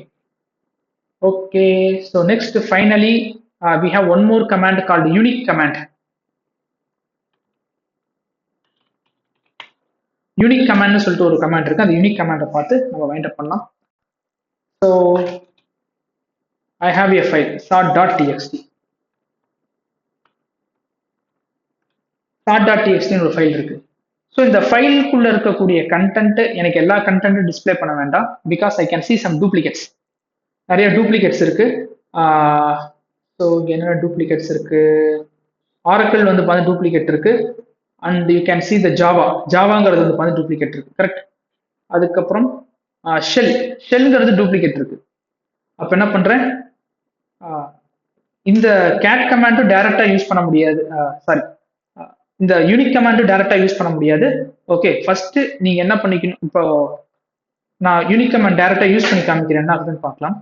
okay, so next finally we have one more command called unique command. Unique command னு சொல்லிட்டு ஒரு கமாண்ட் இருக்கு. அந்த unique command பார்த்து நம்ம வைண்ட் அப் பண்ணலாம். So I have a file sort.txt. sort.txt னு ஒரு ஃபைல் இருக்கு. ஸோ இந்த ஃபைலுக்குள்ள இருக்கக்கூடிய கண்டென்ட் எனக்கு எல்லா கண்டென்ட்டும் டிஸ்பிளே பண்ண வேண்டாம், because I can see some duplicates. நிறைய டூப்ளிகேட்ஸ் இருக்கு. ஸோ என்னென்ன டூப்ளிகேட்ஸ் இருக்கு, ஆரக்கிள் வந்து பார்த்து டூப்ளிகேட் இருக்கு, and you can see the ஜாவாங்கிறது வந்து பார்த்து டூப்ளிகேட் இருக்கு, கரெக்ட். அதுக்கப்புறம் ஷெல்ங்கிறது டூப்ளிகேட் இருக்கு. அப்ப என்ன பண்றேன், இந்த கேட் கமாண்டும் டைரக்டா யூஸ் பண்ண முடியாது, சாரி இந்த யூனிக் கமாண்டும் டைரக்டா யூஸ் பண்ண முடியாது. ஓகே, ஃபர்ஸ்ட் நீங்க என்ன பண்ணிக்கணும், இப்போ நான் யூனிக் கமாண்ட் டைரக்டா யூஸ் பண்ணி காமிக்கிறேன், என்ன ஆகுதுன்னு பார்க்கலாம்.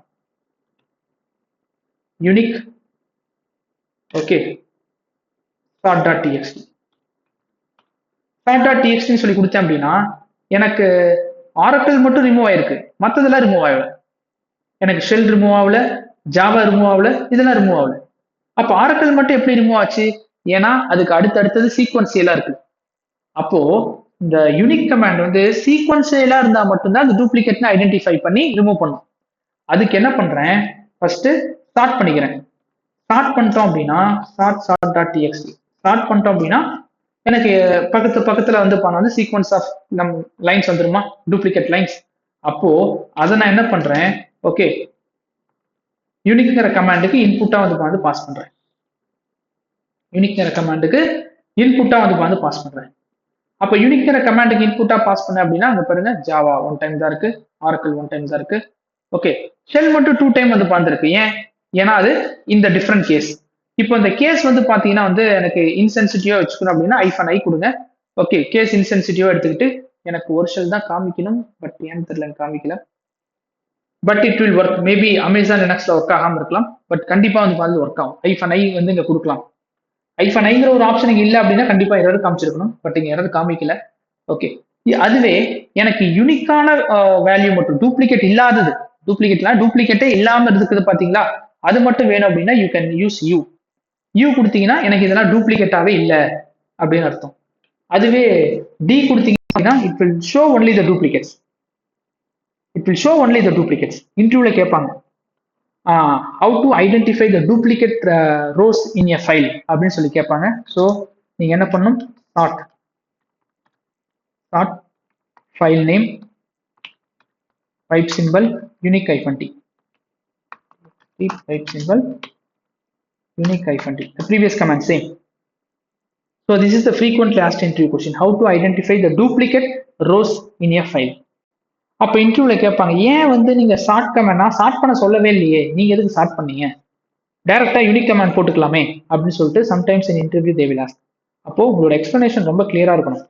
யூனிக் ஓகே sort.txt sort.txt சொல்லி கொடுத்தேன் அப்படின்னா எனக்கு ஆரக்கிள் மட்டும் ரிமூவ் ஆயிருக்கு, மற்றதெல்லாம் ரிமூவ் ஆகல. எனக்கு ஷெல் ரிமூவ் ஆகல, ஜாவா ரிமூவ் ஆகல, இதெல்லாம் ரிமூவ் ஆகல. அப்போ ஆரக்கிள் மட்டும் எப்படி ரிமூவ் ஆச்சு, ஏன்னா அதுக்கு அடுத்தது சீக்வன்சியலா இருக்கு. அப்போ இந்த யூனிக் கமாண்ட் வந்து சீக்வன்சியலா இருந்தா மட்டும்தான் அது டூப்ளிகேட்னு ஐடென்டிஃபை பண்ணி ரிமூவ் பண்ணும். அதுக்கு என்ன பண்றேன், ஃபர்ஸ்ட் ஸ்டார்ட் பண்ணிக்கிறேன். ஸ்டார்ட் பண்ணிட்டோம் அப்படின்னா sort.txt ஸ்டார்ட் பண்ணிட்டோம் அப்படின்னா எனக்கு பக்கத்துல வந்து பண்ண சீக்வன்ஸ் ஆஃப் நம்ம லைன்ஸ் வந்துருமா, டூப்ளிகேட் லைன்ஸ். அப்போ அதை நான் என்ன பண்றேன், ஓகே யூனிக்ங்கிற கமாண்டுக்கு இன்புட்டா வந்து பாஸ் பண்றேன். யூனிக்ங்கிற கமாண்டுக்கு இன்புட்டா வந்து பாஸ் பண்றேன். அப்போ யூனிக்ங்கிற கமாண்டுக்கு இன்புட்டா பாஸ் பண்ணேன் அப்படின்னா அங்க பாருங்க ஜாவா 1 டைம் தான் இருக்கு, ஆரக்கிள் 1 டைம் தான் இருக்கு. ஓகே, ஷெல் மட்டும் 2 டைம் வந்து பார்த்துருக்கு. ஏன்னா அது இந்த டிஃப்ரெண்ட் கேஸ். இப்போ இந்த கேஸ் வந்து பாத்தீங்கன்னா வந்து எனக்கு இன்சென்சிட்டிவா வச்சுக்கணும் அப்படின்னா ஐ கொடுங்க. ஓகே, கேஸ் இன்சென்சிட்டிவா எடுத்துக்கிட்டு எனக்கு ஒரு ஷெல் தான் காமிக்கணும், பட் ஏன்னு தெரியல காமிக்கல. But it will work, maybe Amazon லினக்ஸ்ல ஒர்க் ஆகாம இருக்கலாம், பட் கண்டிப்பா வந்து பார்த்து ஒர்க் ஆகும். ஐ வந்து இங்க கொடுக்கலாம். ஐங்கிற ஒரு ஆப்ஷன் இங்க இல்லை அப்படின்னா கண்டிப்பா எரர் காமிச்சிருக்கணும், பட் இங்க எரர் காமிக்கல. ஓகே, அதுவே எனக்கு யூனிக்கான வேல்யூ மட்டும் டூப்ளிகேட் இல்லாதது, டூப்ளிகேட்டே இல்லாம இருக்குது பாத்தீங்களா, அது மட்டும் வேணும் அப்படின்னா யூ கேன் யூஸ் யூ கொடுத்தீங்கன்னா எனக்கு இதெல்லாம் டூப்ளிகேட்டாவே இல்லை அப்படின்னு அர்த்தம். அதுவே டி கொடுத்தீங்க அப்படின்னா it will show only the duplicates. இன்டர்வியூல கேட்பாங்க how to identify the duplicate rose in a file அப்படின்னு சொல்லி கேட்பாங்க. ஸோ நீங்க என்ன பண்ணணும், sort file name pipe symbol unique -t pipe symbol unique -t, the previous command same. So this is the frequently asked interview question, how to identify the duplicate rows in a file. அப்ப இன்டர்வியூல கேட்பாங்க, ஏன் வந்து நீங்க chart command chart பண்ண சொல்லவே இல்லையே, நீங்க எதுக்கு சார்ட் பண்ணீங்க, டைரக்டா யூனிக் கமாண்ட் போட்டுக்கலாமே அப்படின்னு சொல்லிட்டு sometimes in interview they will ask. அப்போ உங்களோட எக்ஸ்பிளனேஷன் ரொம்ப கிளியரா இருக்கணும்.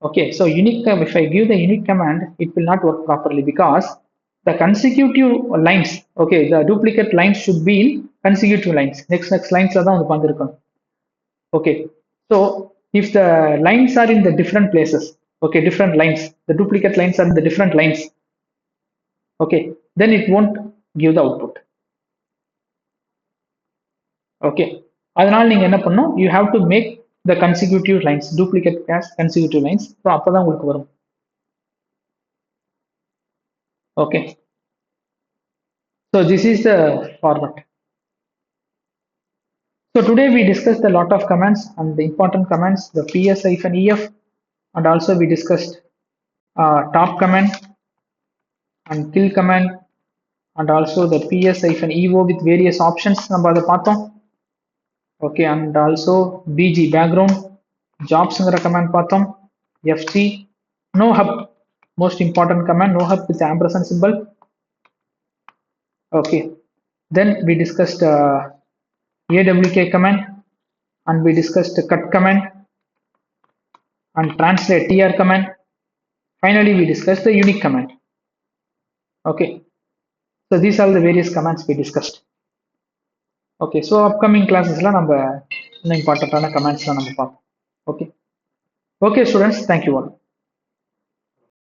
Okay, so unique, if I give the unique command, it will not work properly because the consecutive lines, okay, the duplicate lines should be in consecutive lines. Next lines தான் வந்து பார்த்திருக்கணும். Okay, so if the lines are in the different places, okay, different lines, the duplicate lines are in the different lines, okay, then it won't give the output. Okay, அதனால நீங்க என்ன பண்ணணும், you have to make the consecutive lines, duplicate case consecutive lines. So அப்பதான் உங்களுக்கு வரும். Okay, so this is the format. So today we discussed a lot of commands and the important commands, the ps-ef, and also we discussed top command and kill command, and also the ps-evo with various options நம்ம அதை பார்த்தோம். Okay, and also BG background ஜாப்ஸ்ங்கிற command பார்த்தோம். FC nohup, most important command, nohup with ampersand symbol. Okay, then we discussed awk command, and we discussed cut command and translate tr command. Finally we discussed the unique command. Okay, so these are the various commands we discussed. Okay, so upcoming classes la நம்ம இன்னும் இம்பார்ட்டன்டான கமெண்ட்ஸ்லாம் நம்ம பார்ப்போம். Okay, okay students, thank you all.